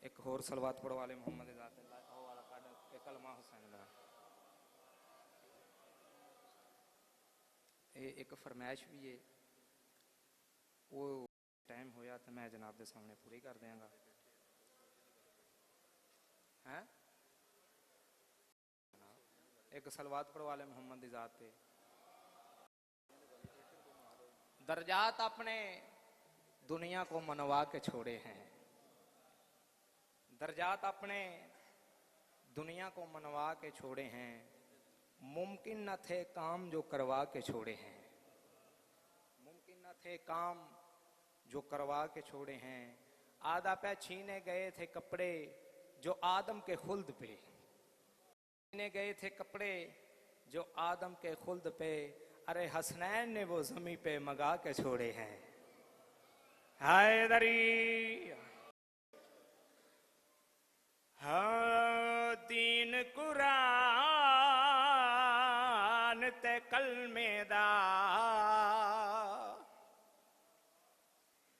एक होर सलवात पढ़ो वाले मोहम्मद इज़ात पे वाला काड के कलमा हुसैन दा। ये एक फरमाइश भी है, वो टाइम होया तो मैं जनाब के सामने पूरी कर देंगा। हैं एक सलवात पढ़ो वाले मोहम्मद इज़ात पे। दर्जात अपने दुनिया को मनवा के छोड़े हैं, दर्जात अपने दुनिया को मनवा के छोड़े हैं, मुमकिन न थे काम जो करवा के छोड़े हैं, मुमकिन न थे काम जो करवा के छोड़े हैं। आदा पे छीने गए थे कपड़े जो आदम के खुल्द पे, छीने गए थे कपड़े जो आदम के खुल्द पे, अरे हसनैन ने वो जमी पे मगा के छोड़े हैं। हैदरी हाँ दीन कुरान ते कलमेदा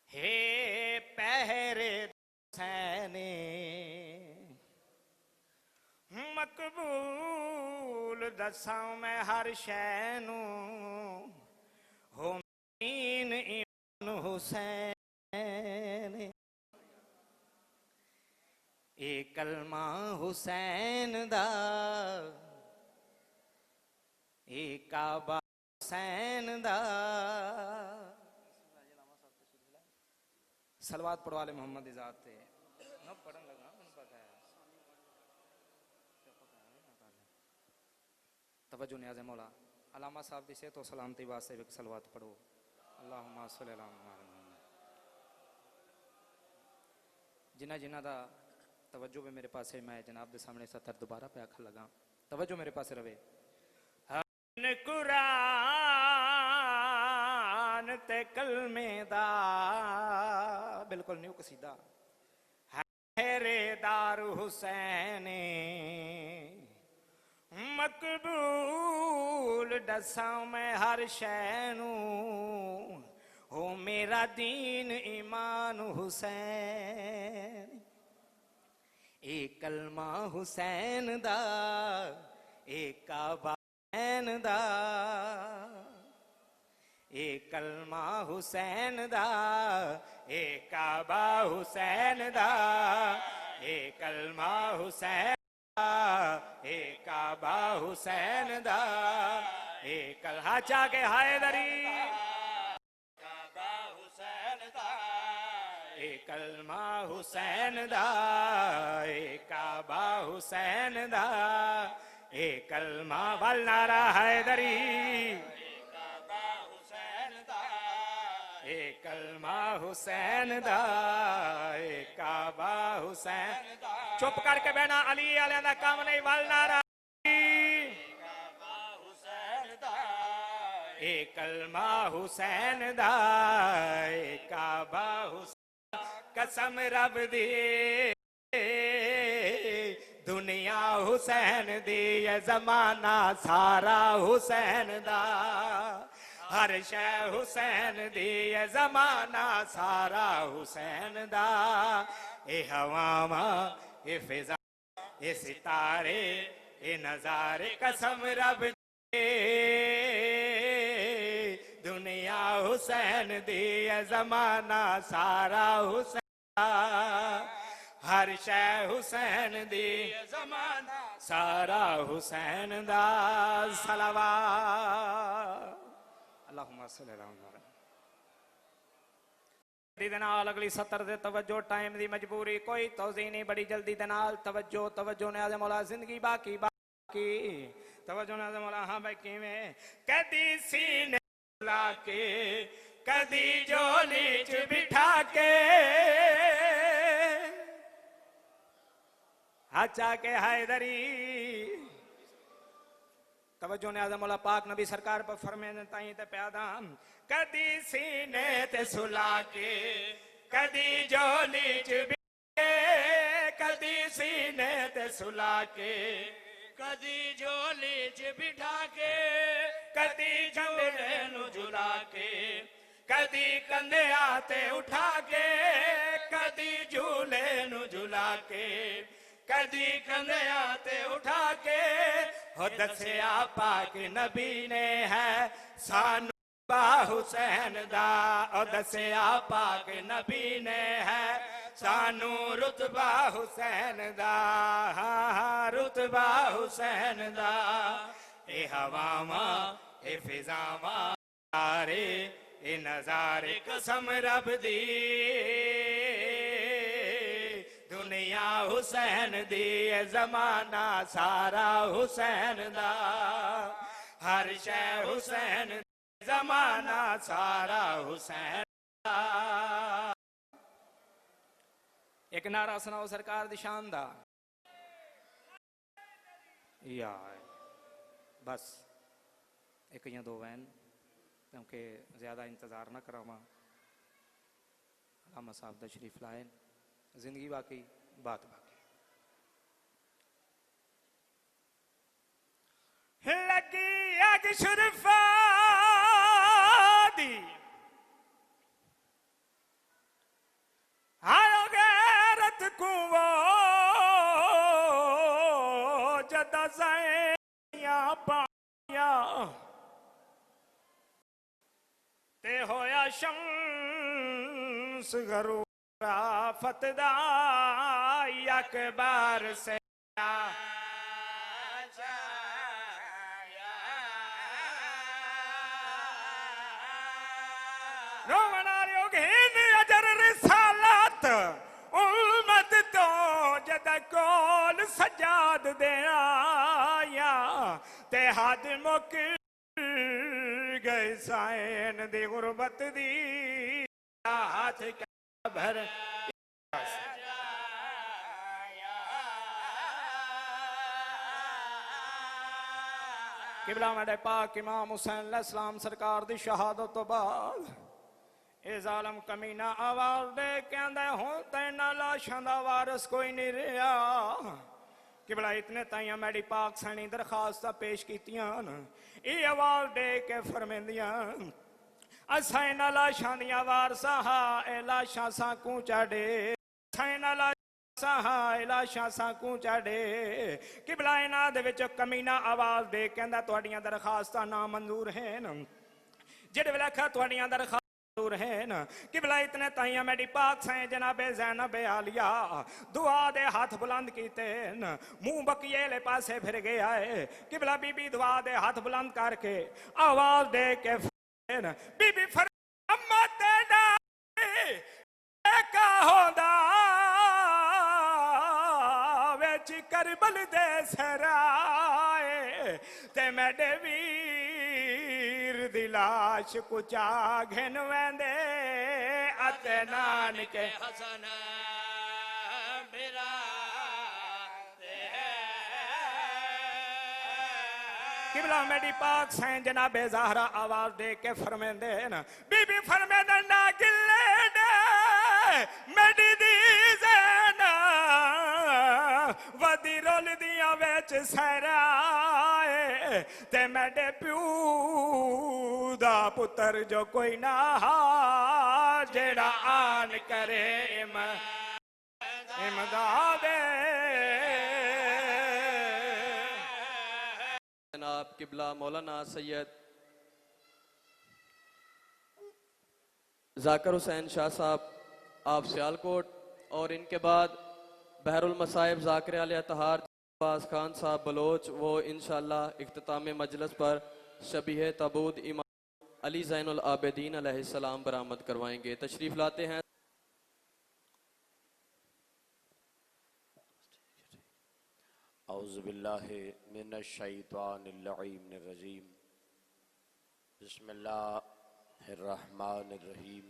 हे पहरे सैने मकबूल दसां मैं हर शैनू हो मीन इब्न हुसैन। ए कलमा हुसैन दा ए काबा हुसैन दा। सलवात पढ़ो वाले मोहम्मद इज़ात थे ना पढ़न लगा मैंने पता है। तवज्जो न्याज़े मौला अलामा साहब की सेहत और सलामती वास्ते भी सलवात पढ़ो। अल्लाहुम्मा सल्ली अला मुहम्मद। जिन्ना जिन्ना दा तवज्जो भी मेरे पास है, मैं जनाब के सामने सतर दोबारा पे आखन लगा, तवज्जो मेरे पास रवे। कुरान ते कलमे दा बिल्कुल न्यू कसीदा हैरेदार हुसैन मकबूल दसा मैं हर शैनू हो मेरा दीन ईमान हुसैन। एक कलमा हुसैन दा एक काबा हुसैन दा, एक कलमा हुसैन दा एक काबा हुसैन दा, एक कलमा हुसैन एक काबा हुसैन दा, एक कलहा के हैदरी काबा हुसैन दा, एक कलमा हुसैन दा एक काबा हुसैन दा, एक कलमा वल नारा हैदरी काबा हुसैन दा, एक कलमा हुसैन दा एक काबा हुसैन दा। चुप करके बहना, अली आलिया दा काम नहीं, वल नारा काबा हुसैन दा, एक कलमा हुसैन दा एक काबा हुसैन। कसम रब दी दुनिया हुसैन दी, जमाना सारा हुसैन दा, हर शै हुसैन दी, जमाना सारा हुसैन दा। ए हवामा ए फिजा ए सितारे ए नजारे कसम रब दी दुनिया हुसैन दी, जमाना सारा हुसैन दा, हर शै हुसैन दी, जमाना सारा हुसैन दा। सलावत अल्लाहुम्मा सल्ली अला मुहम्मद। दे नाल अगली सतर दे तवज्जो, टाइम दी मजबूरी कोई तौज़ी नहीं, बड़ी जल्दी दे नाल तवज्जो तवज्जो ने आज़े मौला जिंदगी बाकी बाकी तवज्जो ने आज़े मौला। हाँ भाई किवें कदी सीने ला के कदी झोली च बिठा के हाचा के हैदरी। तवज्जो ने आज़म मौला पाक नबी सरकार पर फरमाने ताई ते प्यादा कदी सीने ते सुला के कदी झोली च बिठे, कदी सीने ते सुला के कदी झोली च बिठा के, कदी झंडे नु झुला के कदी कंधिया ते उठा के, कदी झूले नु झुला के कदी कंधिया ते उठा के। हो दसिया पाक नबी ने है सानू बा हुसैन दा, ओ दसिया पाक नबी ने है सानू रुतबा हुसैन दा, रुतबा हुसैन दा। ए हवामा ए फिजामा सारे ए नजारे कसम रब दी दुनिया हुसैन दी, जमाना सारा हुसैन दा, हर शै हुसैन जमाना सारा हुसैन दा। एक नारा सुनाओ सरकार दी शान दा। या बस एक या दो वैन, क्योंकि ज्यादा इंतजार ना करावा। अल्लामा साहब दा शरीफ लाए, जिंदगी बाकी बात बाकी। लगी अग शरफा दी हायो गैरत को वो जदा ज़ैया पाया ते होया शम्स गरू फतदा अकबर से अजर रिसालत उम्मत तो जद कोल सजाद दे आया ते हद मुक गए साइन दी गुरबत दी हाथ भर किबला मेरे पाक इमाम हुसैन अलैहिस्सलाम सरकार दी शहादत तो बाद ए जालम कमीना आवाज दे कहंदा हुण ते इन्हां लाशां दा वारिस कोई नहीं रहा किबला इतने ताइयां मेरी पाक सैनी दरखास्त पेश कीतियां ये आवाज दे के फरमेंदियां असां इन्हां लाशां दियां वारसां हा ए लाशां साकू चाडे असां इन्हां लाशां साकू चाडे किबला इन्हां दे विच कमीना आवाज दे कहंदा तुहाडियां दरखास्तां ना मंजूर हैं जेड़े वेले आखा तुहाडियां दरखास्तां हैं किबला इतने ताइयां मेरी पाक सैं जनाबे ज़ैनब आलिया दुआ दे हाथ बुलंद कीते मुंह बकिये पासे फिर गया है किबला बीबी दुआ दे हाथ बुलंद करके आवाज दे के बीबी फरमा तेरा का होंदा वेच करबल दे सराए ते मेरे वीर दी लाश कुचा घिन वेंदे अते नानके हसन मेरा किबला मेरी पाक सैन जनाबे ज़हरा आवाज दे के फरमेंदे न बीबी फरमेंदे ना गिले दे मेरी दी ज़ैना वदी रोल दिया वेच सराए ते मेरे प्यू दा पुत्र जो कोई ना हा जेड़ा आन करे इमदादे जनाब किबला मौलाना सैयद जाकिर हुसैन शाह साहब आप सियालकोट और इनके बाद बहरुल मसाइब जाकिर आलिया तहार अब्बास खान साहब बलोच वो इंशाअल्लाह इख्तिताम मजलिस पर शबीह तबूद इमाम अली ज़ैनुल आबिदीन अलैहिस्सलाम बरामद करवाएंगे। तशरीफ लाते हैं। औज़ु बिल्लाहि मिनश शैतानिर रजीम बिस्मिल्लाहिर रहमानिर रहीम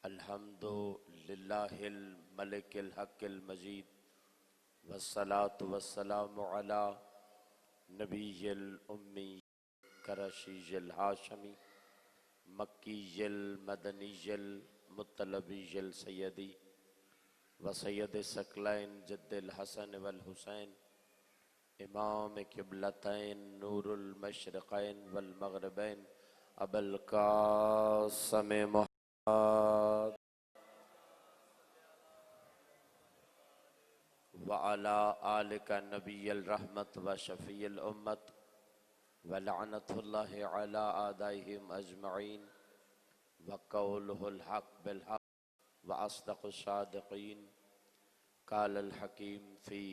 अल्हम्दुलिल्लाहिल मलिकिल हक़्क़िल मजीद वस्सलातु वस्सलामु अला नबिय्यिल उम्मी करशीयिल हाशमी मक्कीयिल मदनीयिल मुत्तलबीयिल सय्यदी व सय्यद सकलैन जद्दिल हसन वल हुसैन इमाम किबलतैन नूरुल मशरिक़ैन वल मग़रिबैन अबुल क़ासिम मुहम्मद व अला आलिका नबिय्यिल रहमत व शफ़ीइल उम्मत व लअनतुल्लाहि अला आदाइहिम अजमईन व क़ौलुहुल हक़्क़ बिल हक़्क़ व अस्दक़ुस सादिक़ीन क़ालल हकीम फ़ी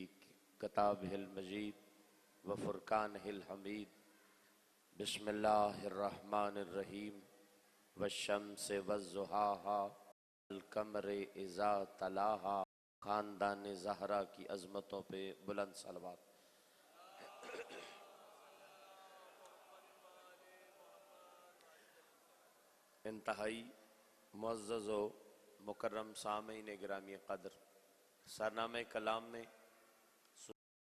किताबिहिल मजीद व फ़ुरक़ानिहिल हमीद बिस्मिल्लाहिर रहमानिर रहीम वश्शम्सि वज़्ज़ुहाहा वल क़मरि इज़ा तलाहा। ख़ानदान ज़हरा की अज़मतों पे बुलंद सलवात। इंतहाई मुअज़्ज़ज़ व मुकर्रम सामीन गिरामी क़द्र, सरनामे कलाम में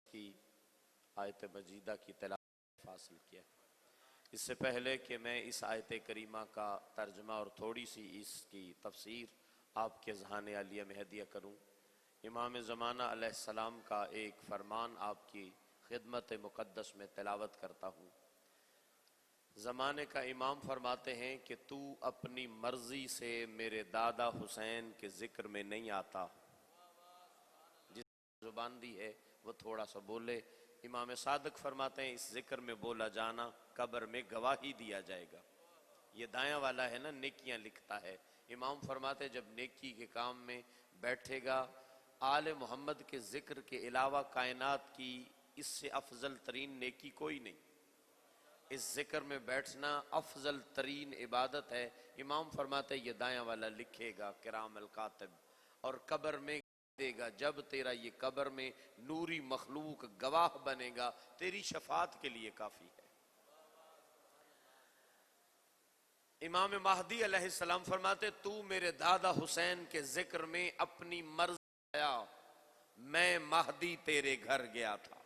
की आयत मजीदा की तिलावत हासिल किया। इससे पहले कि मैं इस आयत करीमा का तर्जमा और थोड़ी सी इसकी तफसीर आपके ज़हान आलिया में हदिया करूँ, इमाम ज़माना अलैहिस्सलाम का एक फरमान आपकी खिदमत मुक़द्दस में तिलावत करता हूँ। ज़माने का इमाम फरमाते हैं कि तू अपनी मर्ज़ी से मेरे दादा हुसैन के ज़िक्र में नहीं आता, जिस ज़ुबान दी है वो थोड़ा सा बोले। इमाम सादिक फरमाते हैं इस ज़िक्र में बोला जाना कब्र में गवाही दिया जाएगा। ये दायां वाला है ना, नेकियां लिखता है। इमाम फरमाते जब नेकी के काम में बैठेगा, आले मोहम्मद के ज़िक्र के अलावा कायनात की इससे अफजल तरीन नेकी कोई नहीं। इस ज़िक्र में बैठना अफजल तरीन इबादत है। इमाम फरमाते ये दायां वाला लिखेगा किराम अल कातिब, और कब्र में देगा। जब तेरा ये कब्र में नूरी मखलूक गवाह बनेगा, तेरी शफात के लिए काफ़ी है। इमाम महदी अलैहिस्सलाम फरमाते, तू मेरे दादा हुसैन के जिक्र में अपनी मर्जी आया, मैं महदी तेरे घर गया था,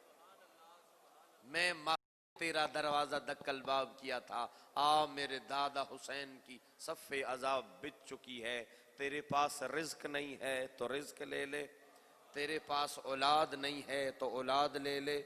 मैं तेरा दरवाजा दक्कल बाब किया था, आ मेरे दादा हुसैन की सफ़े अजाब बिछ चुकी है, तेरे पास रिज्क नहीं है तो रिज्क ले ले, तेरे पास औलाद नहीं है तो औलाद ले ले,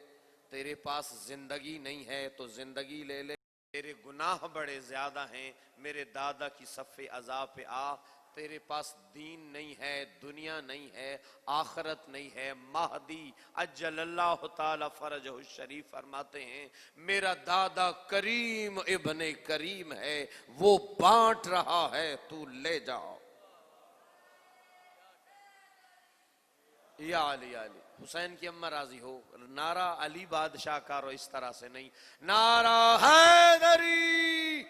तेरे पास जिंदगी नहीं है तो जिंदगी ले ले, तेरे गुनाह बड़े ज्यादा हैं, मेरे दादा की सफ़े अजाब पे आ, तेरे पास दीन नहीं है, दुनिया नहीं है, आखरत नहीं है। महदी अज्जलल्लाहु ताला फरजहु शरीफ फरमाते हैं, मेरा दादा करीम इब्ने करीम है, वो बांट रहा है, तू ले जाओ। या अली अली हुसैन की अम्मा राजी हो, नारा अली बादशाह का रो इस तरह से नहीं, नारा हैदरी।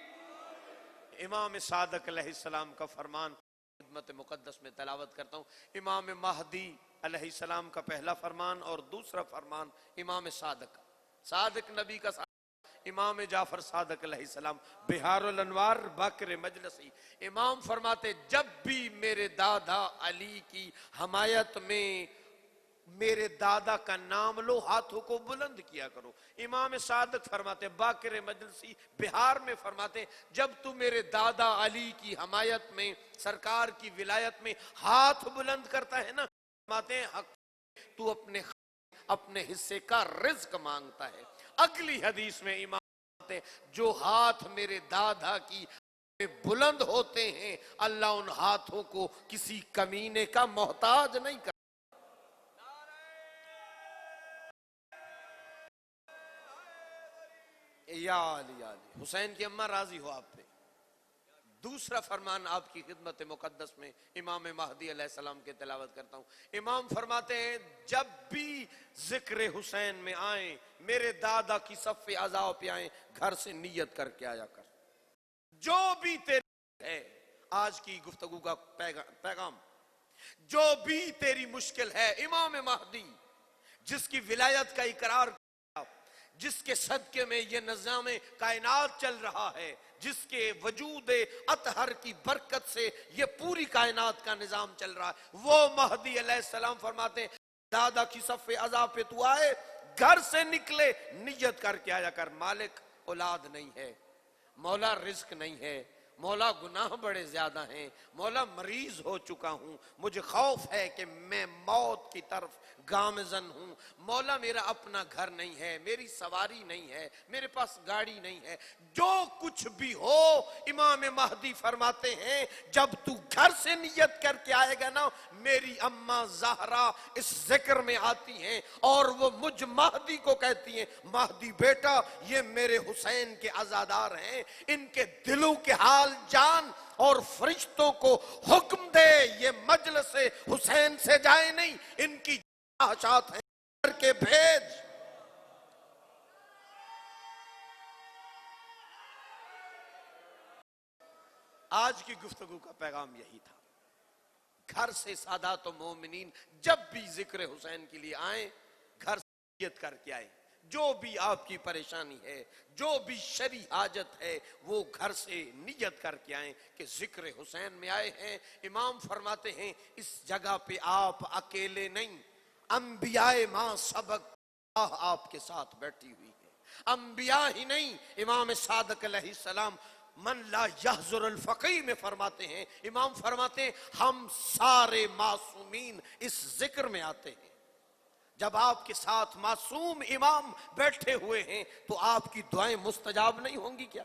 इमाम सादक अलैहिस्सलाम का फरमान खिदमत मुकद्दस में तलावत करता हूँ। इमाम महदी अलैहिस्सलाम का पहला फरमान और दूसरा फरमान इमाम सादक, सादक नबी का इमाम जाफर सादक अलैहिस्सलाम बिहारुल अनवार बाकर मजलसी। इमाम फरमाते, जब भी मेरे दादा अली की हमायत में मेरे दादा का नाम लो, हाथों को बुलंद किया करो। इमाम सादक फरमाते, बाकर मजलसी बिहार में फरमाते, जब तू मेरे दादा अली की हमायत में, सरकार की विलायत में हाथ बुलंद करता है ना, फरमाते तू अपने हिस्से का रिज्क मांगता है। अगली हदीस में इमाम फरमाते, जो हाथ मेरे दादा की बुलंद होते हैं, अल्लाह उन हाथों को किसी कमीने का मोहताज नहीं कर। या अली अली हुसैन की अम्मा राजी हो आप पे। दूसरा फरमान आपकी खिदमत मुकद्दस में इमाम महदी अलैहिस्सलाम के तिलावत करता हूँ। इमाम फरमाते हैं, जब भी जिक्र हुसैन में आए, मेरे दादा की सफ़े अज़ा पे आए, घर से नियत करके आया कर, जो भी तेरी है, आज की गुफ्तगू का पैगाम, जो भी तेरी मुश्किल है, इमाम महदी जिसकी विलायत का इकरार, जिसके सदके में ये निज़ाम कायनात चल रहा है, जिसके वजूद अतहर की बरकत से ये पूरी कायनात का निज़ाम चल रहा है, वो महदी अलैहिस्सलाम फरमाते, दादा की सफ़े अज़ा पे तू आए, घर से निकले, नियत करके आया कर, मालिक औलाद नहीं है, मौला रिज्क नहीं है, मौला गुनाह बड़े ज्यादा हैं, मौला मरीज हो चुका हूं, मुझे खौफ है कि मैं मौत की तरफ गामजन हूं, मौला मेरा अपना घर नहीं है, मेरी सवारी नहीं है, मेरे पास गाड़ी नहीं है, जो कुछ भी हो, इमाम महदी फरमाते हैं, जब तू घर से नियत करके आएगा ना, मेरी अम्मा ज़हरा इस जिक्र में आती हैं और वो मुझ महदी को कहती हैं, महदी बेटा, ये मेरे हुसैन के आज़ादार हैं, इनके दिलों के हाल जान और फरिश्तों को हुक्म दे, ये मजलिस हुसैन से जाए नहीं, इनकी चाहत है करके भेज। आज की गुफ्तगू का पैगाम यही था, घर से सादात मोमिनीन जब भी जिक्र हुसैन के लिए आए, घर से नियत करके आए, जो भी आपकी परेशानी है, जो भी शरी हाजत है, वो घर से नियत करके आए कि जिक्र हुसैन में आए हैं। इमाम फरमाते हैं, इस जगह पे आप अकेले नहीं, अंबियाए मां सबक आपके साथ बैठी हुई है। अंबिया ही नहीं, इमाम सादक अलैहिस्सलाम मन ला यहजुरुल फकीह में फरमाते हैं, इमाम फरमाते हैं, हम सारे मासूमीन इस जिक्र में आते हैं। जब आपके साथ मासूम इमाम बैठे हुए हैं तो आपकी दुआएं मुस्तजाब नहीं होंगी क्या?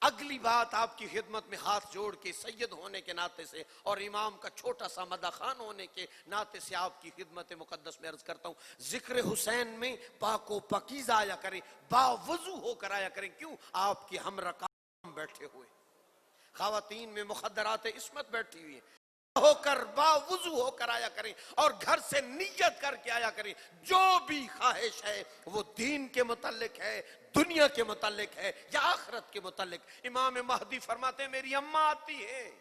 अगली बात, आपकी खिदमत में हाथ जोड़ के सैयद होने के नाते से और इमाम का छोटा सा मदाखान होने के नाते से आपकी खिदमत मुकद्दस में अर्ज करता हूँ, जिक्र हुसैन में पाको पकीज़ा आया करें, बावजू होकर आया करें। क्यों? आपके हम रकाम बैठे हुए, खवातीन में मुखद्दरात इस्मत बैठी हुई है, होकर बावुजू होकर आया करें और घर से नियत करके आया करें, जो भी ख्वाहिश है वो दीन के मुतालिक है, दुनिया के मुतालिक है या आखिरत के मुतालिक। इमाम महदी फरमाते हैं, मेरी अम्मा आती है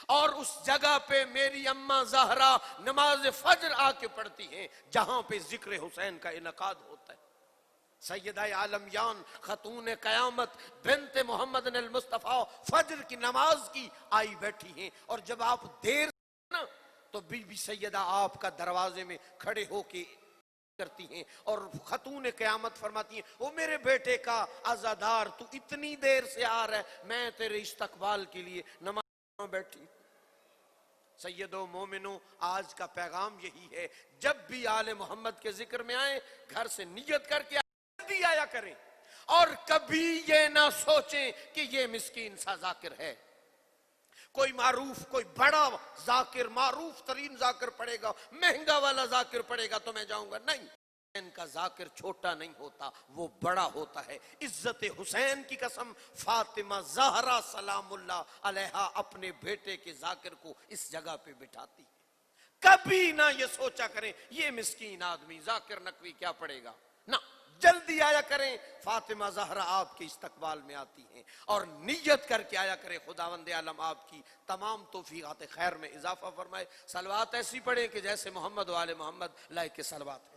और उस जगह पे मेरी अम्मा ज़हरा नमाज फज्र आके पढ़ती हैं जहां पे जिक्र हुसैन का इनकाद होता है। सैयदा आलम यान खतून क़यामत बिन्त मोहम्मद अल मुस्तफ़ा फजर की नमाज की आई बैठी हैं, और जब आप देर ना तो बीबी सैयदा आपका दरवाजे में खड़े होके करती हैं और खतून क़यामत फरमाती हैं, वो मेरे बेटे का आज़ादार, तू इतनी देर से आ रहा है, मैं तेरे इस्तकबाल के लिए नमाज में बैठी। सैयदो मोमिनो, आज का पैगाम यही है, जब भी आले मोहम्मद के जिक्र में आए घर से नियत करके जल्दी आया करें, और कभी ये ना सोचें कि ये मिस्कीन सा जाकिर है, कोई मारूफ, कोई बड़ा जाकिर, मारूफ तरीन जाकिर पड़ेगा, महंगा वाला जाकिर पड़ेगा तो मैं जाऊंगा, नहीं। इनका जाकिर छोटा नहीं होता, वो बड़ा होता है। इज्जत हुसैन की कसम, फातिमा ज़हरा सलामुल्लाह अलैहा अपने बेटे के जाकिर को इस जगह पे बिठाती है। कभी ना ये सोचा करें ये मिस्कीन आदमी जाकिर नकवी क्या पड़ेगा, ना, जल्दी आया करें। फातिमा ज़हरा आपके इस्तकबाल में आती हैं और नियत करके आया करें, खुदावंद आलम आपकी तमाम तौफीक़ात खैर में इजाफा फरमाए। सलवात ऐसी पढ़े कि जैसे मोहम्मद वाले मोहम्मद लाइक के सलवात है।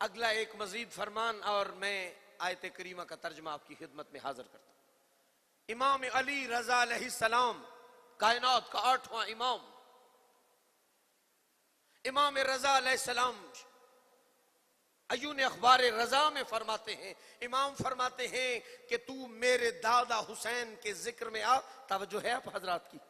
अगला एक मजीद फरमान और मैं आयत करीमा का तर्जमा आपकी खिदमत में हाजिर करता हूं। इमाम अली रजा अलैहिस्सलाम, कायनात का 8वां इमाम, इमाम रजा अलैहिस्सलाम अयून अखबार रजा में फरमाते हैं, इमाम फरमाते हैं कि तू मेरे दादा हुसैन के जिक्र में आ। तवज्जो है आप हजरात की,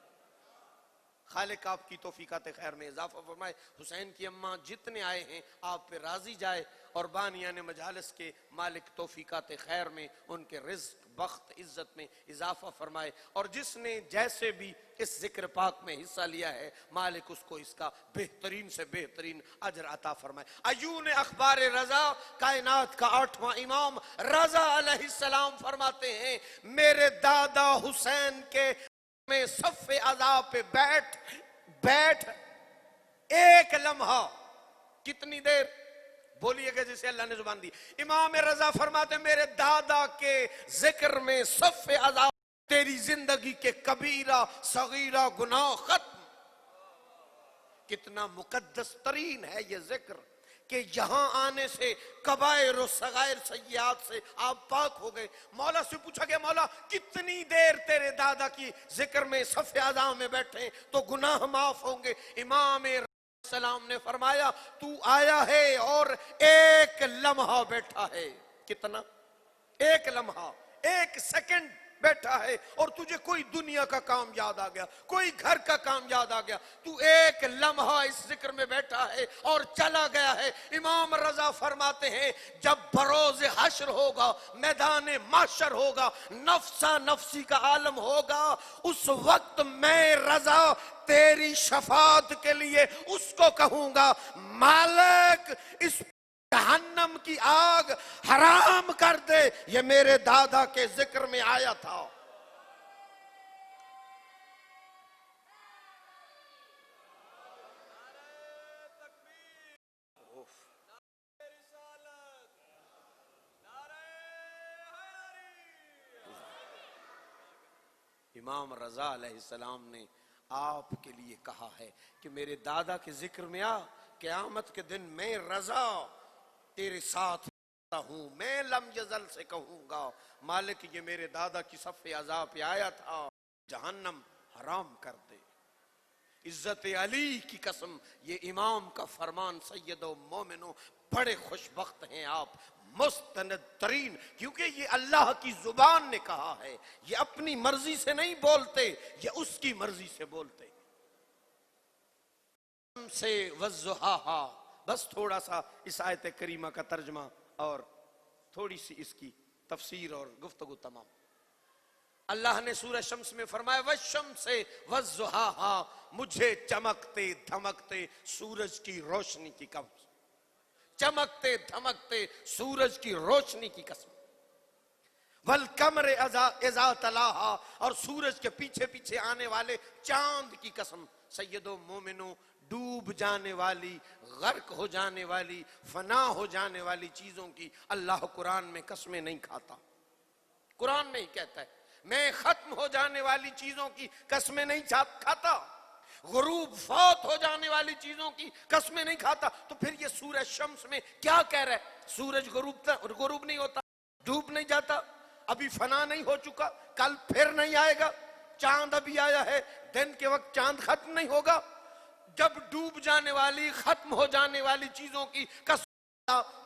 खालिक आपकी तौफीकात खैर में इजाफा फरमाए। हुसैन की अम्मा जितने आए हैं आप पे राजी जाए, और बानियाने मजालिस के मालिक तौफीकात खैर में उनके रिज़्क, बख्त, इज्जत में इजाफा फरमाए। और जिसने जैसे भी इस जिक्र पाक में हिस्सा लिया है, मालिक उसको इसका बेहतरीन से बेहतरीन अजर अता फरमाए। अयून अखबार रजा, कायनात का 8वां इमाम रजा अलैहिस्सलाम फरमाते हैं, मेरे दादा हुसैन के में सफ़े अज़ा पे बैठ एक लम्हा, कितनी देर बोलिएगा जैसे अल्लाह ने जुबान दी। इमाम रजा फरमाते मेरे दादा के जिक्र में सफ़े अज़ा, तेरी जिंदगी के कबीरा सगीरा गुनाह खत्म। कितना मुकद्दस तरीन है ये जिक्र कि यहां आने से कबायर और सगायर सय्यात से आप पाक हो गए। मौला से पूछा गया, मौला कितनी देर तेरे दादा की जिक्र में सफ़े अज़ा में बैठे तो गुनाह माफ होंगे? इमाम सलाम ने फरमाया, तू आया है और एक लम्हा बैठा है। कितना? एक लम्हा, एक सेकंड बैठा है, और तुझे कोई दुनिया का काम याद आ गया, कोई घर का काम याद आ गया, तू एक लम्हा इस जिक्र में बैठा है और चला गया है। इमाम रजा फरमाते हैं, जब बरोज़ हश्र होगा, मैदान माशर होगा, नफ्सा नफ्सी का आलम होगा, उस वक्त मैं रजा तेरी शफात के लिए उसको कहूंगा, मालिक इस जहन्नम की आग हराम कर दे, ये मेरे दादा के जिक्र में आया था। इमाम रजा अलैहिस्सलाम ने आपके लिए कहा है कि मेरे दादा के जिक्र में आ, क़यामत के दिन मैं रजा तेरे साथ हूं, मैं लम यज़ल से कहूंगा, मालिक ये मेरे दादा की सफ़े अज़ा पे आया था, जहन्नम हराम कर दे। इज्जत अली की कसम, ये इमाम का फरमान। सैयदो मोमिनो, बड़े खुशबख्त हैं आप, मुस्तनद तरीन, क्योंकि ये अल्लाह की जुबान ने कहा है, ये अपनी मर्जी से नहीं बोलते, ये उसकी मर्जी से बोलते। से वज़्ज़ुहा, बस थोड़ा सा इस आयत करीमा का तर्जमा और थोड़ी सी इसकी तफसीर और गुफ्तगू तमाम। अल्लाह ने सूरह शम्स में फरमाया, वश्शम्से वज़्ज़ुहा, मुझे चमकते धमकते सूरज की रोशनी की कसम, चमकते धमकते सूरज की रोशनी की कसम, वल कमर इज़ा तलाहा, और सूरज के पीछे पीछे आने वाले चांद की कसम। सैयदो मोमिनो, डूब जाने वाली, गर्क हो जाने वाली, फना हो जाने वाली चीजों की अल्लाह कुरान में कसमें नहीं खाता। कुरान में ही कहता है, मैं खत्म हो जाने वाली चीजों की कसमें नहीं खाता, गुरूब फौत हो जाने वाली चीजों की कसमें नहीं खाता। तो फिर ये सूरज शम्स में क्या कह रहा है? सूरज गुरूब नहीं होता, डूब नहीं जाता, अभी फना नहीं हो चुका, कल फिर नहीं आएगा। चांद अभी आया है, दिन के वक्त चांद खत्म नहीं होगा। जब डूब जाने वाली, खत्म हो जाने वाली चीजों की कसम,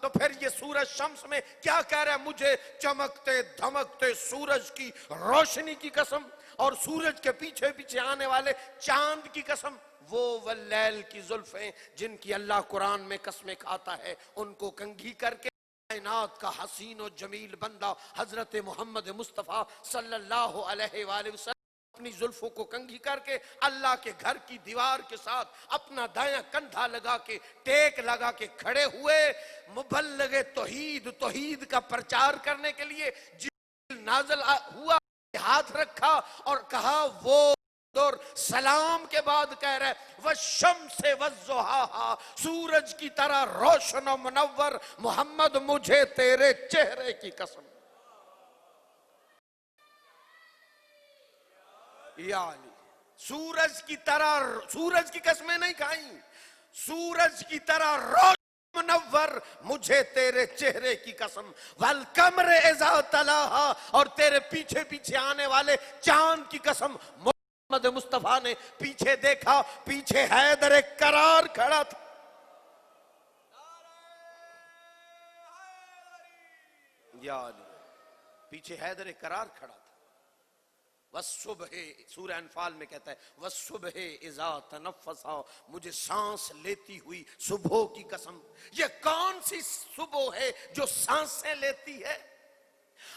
तो फिर ये सूरज शम्स में क्या कह रहा है? मुझे चमकते धमकते सूरज की रोशनी की कसम और सूरज के पीछे पीछे आने वाले चांद की कसम। वो वल्लैल की जुल्फें जिनकी अल्लाह कुरान में कसमें खाता है, उनको कंघी करके कायनात का हसीन और जमील बंदा हजरत मोहम्मद मुस्तफ़ा सल्लल्लाहु अलैहि वसल्लम अपनी जुल्फों को कंघी करके अल्लाह के घर की दीवार के साथ अपना दायां कंधा लगा के, टेक लगा के खड़े हुए, मुबल्लिगे तौहीद का प्रचार करने के लिए जिब्रील नाज़िल हुआ, हाथ रखा और कहा, वो और सलाम के बाद कह रहा है, वश्शम्से वज़्ज़ुहाहा, सूरज की तरह रोशन और मुनव्वर मोहम्मद मुझे तेरे चेहरे की कसम। या अली, सूरज की तरह, सूरज की कसमें नहीं खाई, सूरज की तरह रोशन मुनव्वर मुझे तेरे चेहरे की कसम। वल कमर इज़ा तलाहा, और तेरे पीछे पीछे आने वाले चांद की कसम। मोहम्मद मुस्तफा ने पीछे देखा, पीछे हैदर करार खड़ा था। या अली, पीछे हैदर करार खड़ा था। वस्सुबह, सूरह अनफाल में कहता है, वस्सुबह इज़ा तनफ़्फ़सा, मुझे सांस लेती हुई सुबह की कसम। ये कौन सी सुबह है जो सांसें लेती है?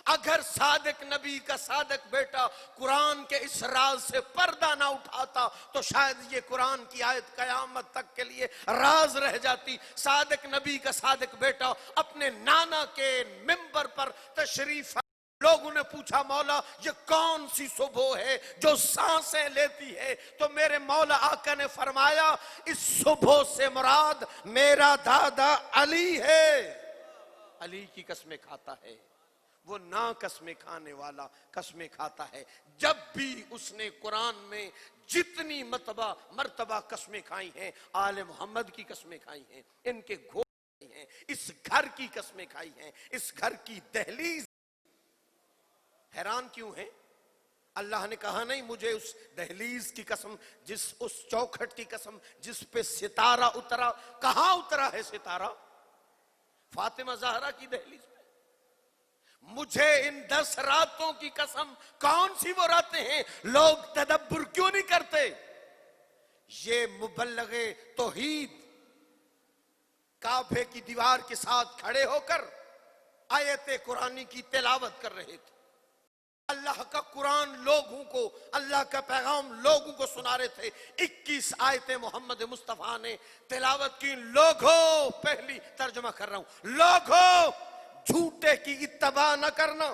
अगर सादिक नबी का सादिक बेटा कुरान के इस राज से पर्दा ना उठाता तो शायद ये कुरान की आयत कयामत तक के लिए राज रह जाती। सादिक नबी का सादिक बेटा अपने नाना के मिंबर पर तशरीफ, लोगों ने पूछा, मौला ये कौन सी सुबह है जो सांसें लेती है? तो मेरे मौला आका ने फरमाया, इस सुबह से मुराद मेरा दादा अली है। अली की कसमें खाता है वो, ना कसमें खाने वाला कसमें खाता है। जब भी उसने कुरान में जितनी मर्तबा कसमें खाई हैं, आले मोहम्मद की कसमें खाई हैं, इनके घोड़े हैं, इस घर की कसमें खाई हैं, इस घर की दहलीज। हैरान क्यों है? अल्लाह ने कहा नहीं, मुझे उस दहलीज की कसम, उस चौखट की कसम जिस पे सितारा उतरा। कहां उतरा है सितारा? फातिमा ज़हरा की दहलीज पे। मुझे इन 10 रातों की कसम। कौन सी वो रातें हैं? लोग तदब्बुर क्यों नहीं करते? ये मुबल्लिगे तौहीद काबे की दीवार के साथ खड़े होकर आयत कुरानी की तिलावत कर रहे थे। अल्लाह का कुरान लोगों को, अल्लाह का पैगाम लोगों को सुना रहे थे। 21 आयतें मोहम्मद मुस्तफा ने तिलावत की। लोगों, पहली तर्जुमा कर रहा हूं, लोगों झूठे की इत्तबा न करना,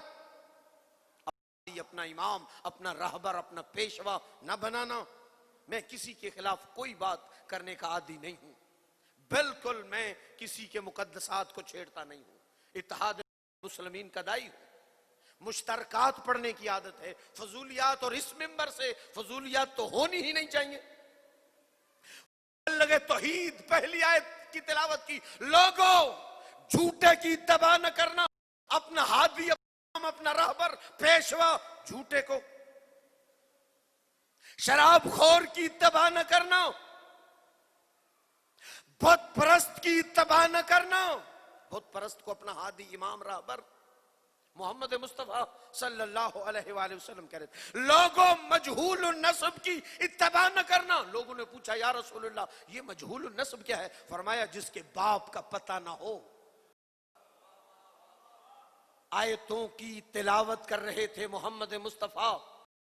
अपना इमाम, अपना रहबर, अपना पेशवा न बनाना। मैं किसी के खिलाफ कोई बात करने का आदी नहीं हूं, बिल्कुल मैं किसी के मुकद्दसात को छेड़ता नहीं हूं। इत्तेहाद मुस्लिमीन का दाई हूं। मुश्तरकात पढ़ने की आदत है, फजूलियात, और इस मिंबर से फजूलियात तो होनी ही नहीं चाहिए। लगे तौहीद, पहली आयत की तिलावत की। लोगों, झूठे की इत्तबा न करना, अपना हादी, अपना रहबर, पेशवा झूठे को, शराबखोर की इत्तबा न करना, बुत परस्त की इत्तबा न करना। बुत परस्त को अपना हादी, इमाम, रहबर मोहम्मद मुस्तफा सल्लल्लाहु अलैहि वसल्लम कह रहे थे। लोगों, मजहूल नस्ब की इत्तबा न करना। लोगों ने पूछा, या रसूलुल्लाह ये मजहूल नस्ब क्या है? फरमाया, जिसके बाप का पता ना हो। आयतों की तिलावत कर रहे थे मोहम्मद मुस्तफा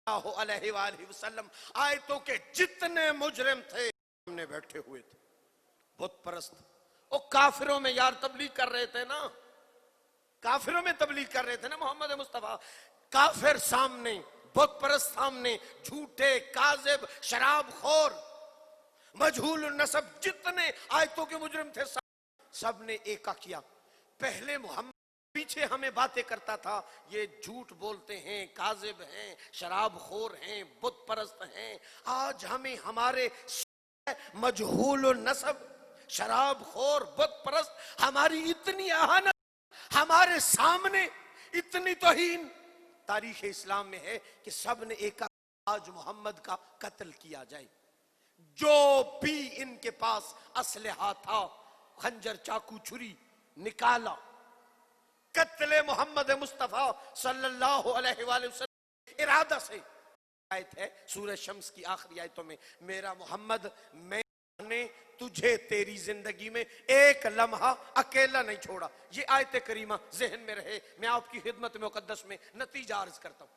सल्लल्लाहु अलैहि वसल्लम। आयतों के जितने मुजरिम थे सामने बैठे हुए थे। बुत परस्त, वो काफिरों में यार तबलीग कर रहे थे ना, काफिरों में तबलीग कर रहे थे ना मोहम्मद मुस्तफा। काफिर सामने, बुत परस्त सामने, झूठे, काजिब, शराबखोर, मजहूल नस्ब, जितने आयतों के मुजरिम थे सब ने एका किया। पहले मोहम्मद पीछे हमें बातें करता था, ये झूठ बोलते हैं, काजिब हैं, शराबखोर हैं, बुत परस्त हैं। आज हमें हमारे मजहूल नसब, शराबखोर, बुत परस्त, हमारी इतनी अहानत, हमारे सामने इतनी तौहीन तारीख इस्लाम में है कि सब ने एक आज मोहम्मद का कत्ल किया जाए। जो भी इनके पास असलहा था, खंजर, चाकू, छुरी निकाला, कत्ले मोहम्मद मुस्तफा सल्लल्लाहु अलैहि वसल्लम इरादा से। आयत है सूरह शम्स की आखिरी आयतों में, मेरा मोहम्मद, मैंने तुझे तेरी जिंदगी में एक लम्हा अकेला नहीं छोड़ा। ये आयत करीमा जहन में रहे। मैं आपकी खिदमत में मुकद्दस में नतीजा अर्ज करता हूं।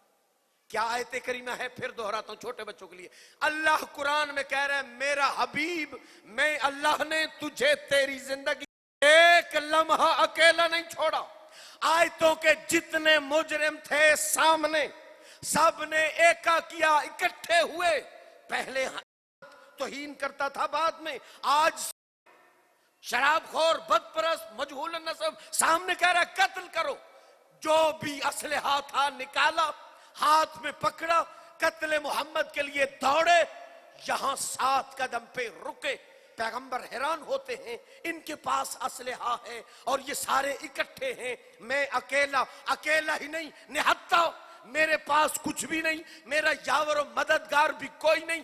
क्या आयत करीमा है, फिर दोहराता हूं छोटे बच्चों के लिए। अल्लाह कुरान में कह रहा है, मेरा हबीब, मैं अल्लाह ने तुझे तेरी जिंदगी एक लम्हा अकेला नहीं छोड़ा। आयतों के जितने मुजरिम थे सामने, सब ने एका किया, इकट्ठे हुए। पहले तौहीन करता था, बाद में आज शराबखोर, बदपरस्त, मजहूल नसब सामने कह रहा कत्ल करो। जो भी असलहा था निकाला, हाथ में पकड़ा, कत्ले मोहम्मद के लिए दौड़े। यहां 7 कदम पे रुके। पैगंबर हैरान होते हैं, इनके पास असलहा है और ये सारे इकट्ठे हैं, मैं अकेला ही नहीं, निहत्ता, मेरे पास कुछ भी नहीं, मेरा यावर और मददगार भी कोई नहीं,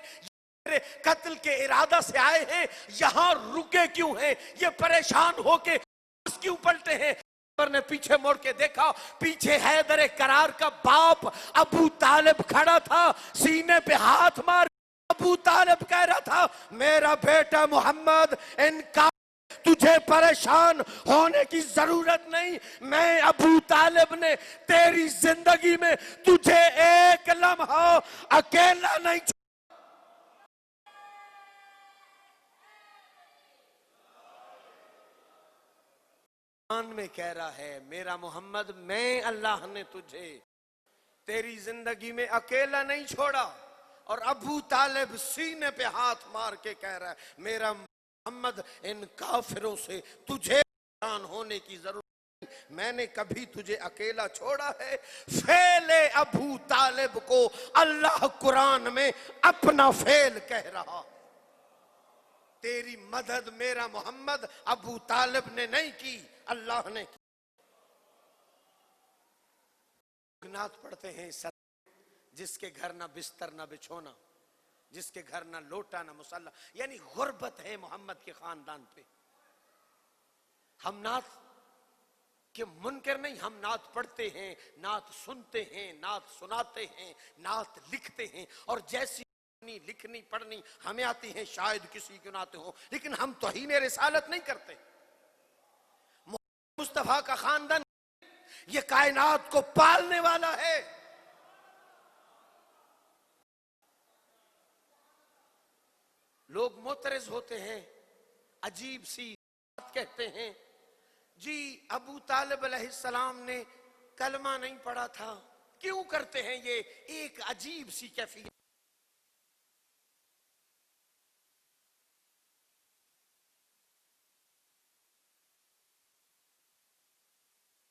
मेरे कत्ल के इरादा से आए हैं, यहां रुके क्यों हैं, ये परेशान होके क्यों पलटे हैं। ने पीछे मुड़ के देखा, पीछे हैदर करार का बाप अबू तालिब खड़ा था, सीने पे हाथ मार। अबू तालिब कह रहा था, मेरा बेटा मोहम्मद, इनका तुझे परेशान होने की जरूरत नहीं, मैं अबू तालिब ने तेरी जिंदगी में तुझे एक लम्हा अकेला नहीं। में कह रहा है, मेरा मोहम्मद, मैं अल्लाह ने तुझे तेरी जिंदगी में अकेला नहीं छोड़ा। और अबू तालिब सीने पे हाथ मार के कह रहा है, मेरा मोहम्मद, इन काफिरों से तुझे परेशान होने की जरूरत नहीं, मैंने कभी तुझे अकेला छोड़ा है। फेले अबू तालिब को अल्लाह कुरान में अपना फेल कह रहा। तेरी मदद मेरा मोहम्मद अबू तालिब ने नहीं की, अल्लाह ने की। नात पढ़ते हैं, जिसके घर ना बिस्तर ना बिछोना, जिसके घर ना लोटा ना मुसल्ला, यानी गुर्बत है मोहम्मद के खानदान पे। हम नात के मुनकर नहीं, हम नात पढ़ते हैं, नात सुनते हैं, नात सुनाते हैं, नात लिखते हैं। और जैसी लिखनी पढ़नी हमें आती है, शायद किसी को ना आते हो, लेकिन हम तौहीन रिसालत नहीं करते। मुस्तफा का खानदान ये कायनात को पालने वाला है। लोग मोतरज होते हैं, अजीब सी बात कहते हैं, जी अबू तालिब अलैहिस्सलाम ने कलमा नहीं पढ़ा था। क्यों करते हैं ये? एक अजीब सी कैफियत।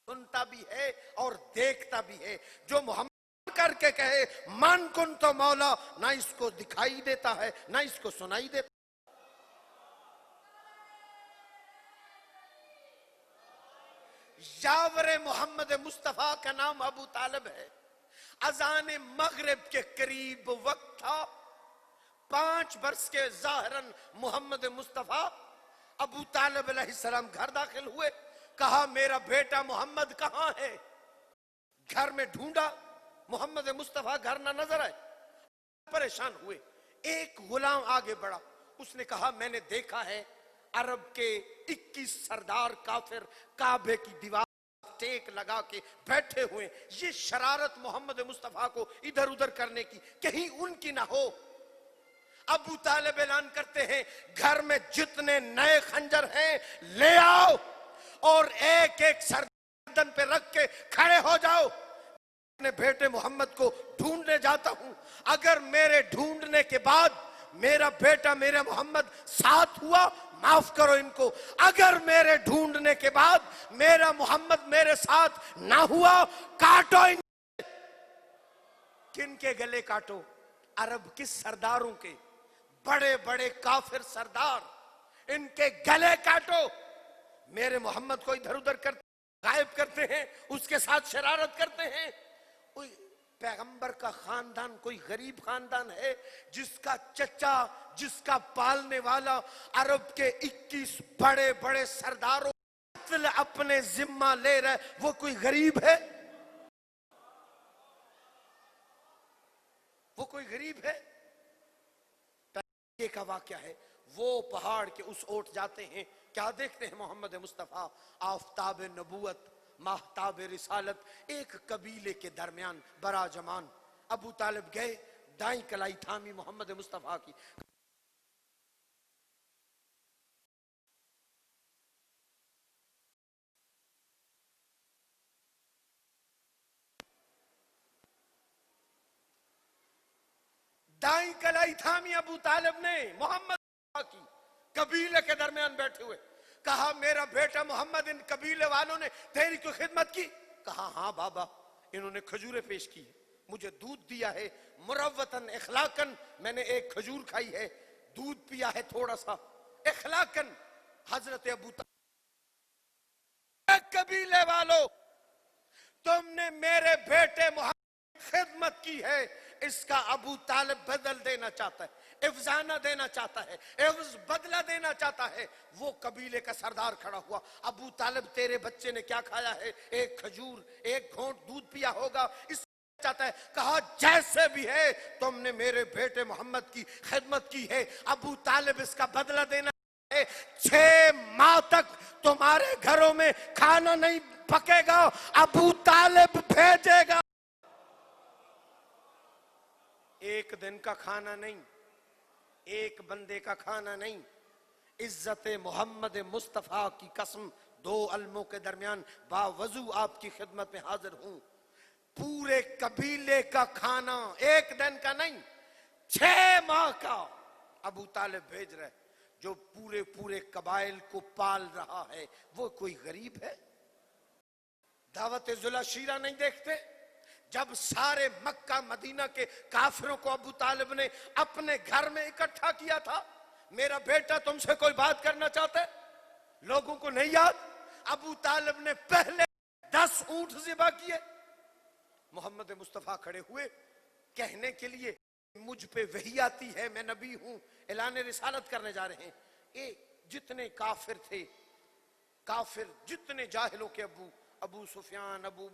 सुनता भी है और देखता भी है। जो मोहम्मद करके कहे मन कुन तो मौला, ना इसको दिखाई देता है ना इसको सुनाई देता। यावरे मोहम्मद मुस्तफा का नाम अबू तालिब है। अजान मगरिब के करीब वक्त था। 5 वर्ष के ज़ाहिरन मोहम्मद मुस्तफा अबू तालिब अलैहिस्सलाम घर दाखिल हुए। कहा, मेरा बेटा मोहम्मद कहां है? घर में ढूंढा, मोहम्मद मुस्तफा घर ना नजर आए। परेशान हुए। एक गुलाम आगे बढ़ा, उसने कहा, मैंने देखा है अरब के 21 सरदार काफिर काबे की दीवार टेक लगा के बैठे हुए। ये शरारत मोहम्मद मुस्तफा को इधर उधर करने की कहीं उनकी ना हो। अबू तालिब ऐलान करते हैं, घर में जितने नए खंजर हैं ले आओ और एक एक सरदन पे रख के खड़े हो जाओ। अपने बेटे मोहम्मद को ढूंढने जाता हूं। अगर मेरे ढूंढने के बाद मेरा बेटा मेरे मोहम्मद साथ हुआ, माफ करो इनको। अगर मेरे ढूंढने के बाद मेरा मोहम्मद मेरे साथ ना हुआ, काटो इनको। किन के गले काटो? अरब के सरदारों के, बड़े बड़े काफिर सरदार, इनके गले काटो। मेरे मोहम्मद को इधर उधर करते, गायब करते हैं, उसके साथ शरारत करते हैं। कोई पैगंबर का खानदान कोई गरीब खानदान है जिसका चचा, जिसका पालने वाला अरब के 21 बड़े बड़े सरदारों अपने जिम्मा ले रहे, वो कोई गरीब है? वो कोई गरीब है? का वाक्या है, वो पहाड़ के उस ओट जाते हैं, क्या देखते हैं? मोहम्मद मुस्तफा आफताब नबूवत, महताब रिसालत, एक कबीले के दरमियान बरा जमान। अबू तालिब गए, दाई कलाई थामी मोहम्मद मुस्तफा की। दाई कलाई थामी अबू तालिब ने मोहम्मद की, कबीले के दरमियान बैठे हुए। कहा मेरा बेटा मोहम्मद, इन कबीले वालों ने तेरी कोई खिदमत की? कहा हाँ बाबा, इन्होंने खजूरें पेश की, मुझे दूध दिया है, मुरव्वतन इखलाकन, मैंने एक खजूर खाई है, दूध पिया है थोड़ा सा, इखलाकन। हजरत अबू तालिब, कबीले वालों, तुमने मेरे बेटे मोहम्मद की खिदमत की है, इसका अबू तालिब बदल देना चाहता है, इफ्जाना देना चाहता है, बदला देना चाहता है। वो कबीले का सरदार खड़ा हुआ, अबू तालिब तेरे बच्चे ने क्या खाया है? एक खजूर, एक घोंट दूध पिया होगा, इस चाहता है। कहा जैसे भी है, तुमने मेरे बेटे मोहम्मद की खिदमत की है, अबू तालिब इसका बदला देना है। 6 माह तक तुम्हारे घरों में खाना नहीं पकेगा, अबू तालिब भेजेगा। एक दिन का खाना नहीं, एक बंदे का खाना नहीं, इज्जत मोहम्मद मुस्तफा की कसम, 2 अलमों के दरमियान बावजू आपकी खिदमत में हाजिर हूं। पूरे कबीले का खाना, एक दिन का नहीं, 6 माह का अबू तालिब भेज रहे। जो पूरे पूरे कबाइल को पाल रहा है, वो कोई गरीब है? दावत जुला शीरा नहीं देखते? जब सारे मक्का मदीना के काफिरों को अबू तालिब ने अपने घर में इकट्ठा किया था, मेरा बेटा तुमसे कोई बात करना चाहता है, लोगों को नहीं याद? अबू तालिब ने पहले 10 ऊंट ज़िबा किए। मोहम्मद मुस्तफा खड़े हुए कहने के लिए, मुझ पे वही आती है, मैं नबी हूं, ऐलान रिसालत करने जा रहे हैं। जितने काफिर थे, काफिर जितने जाहिलों के अबू सुफियान, अबू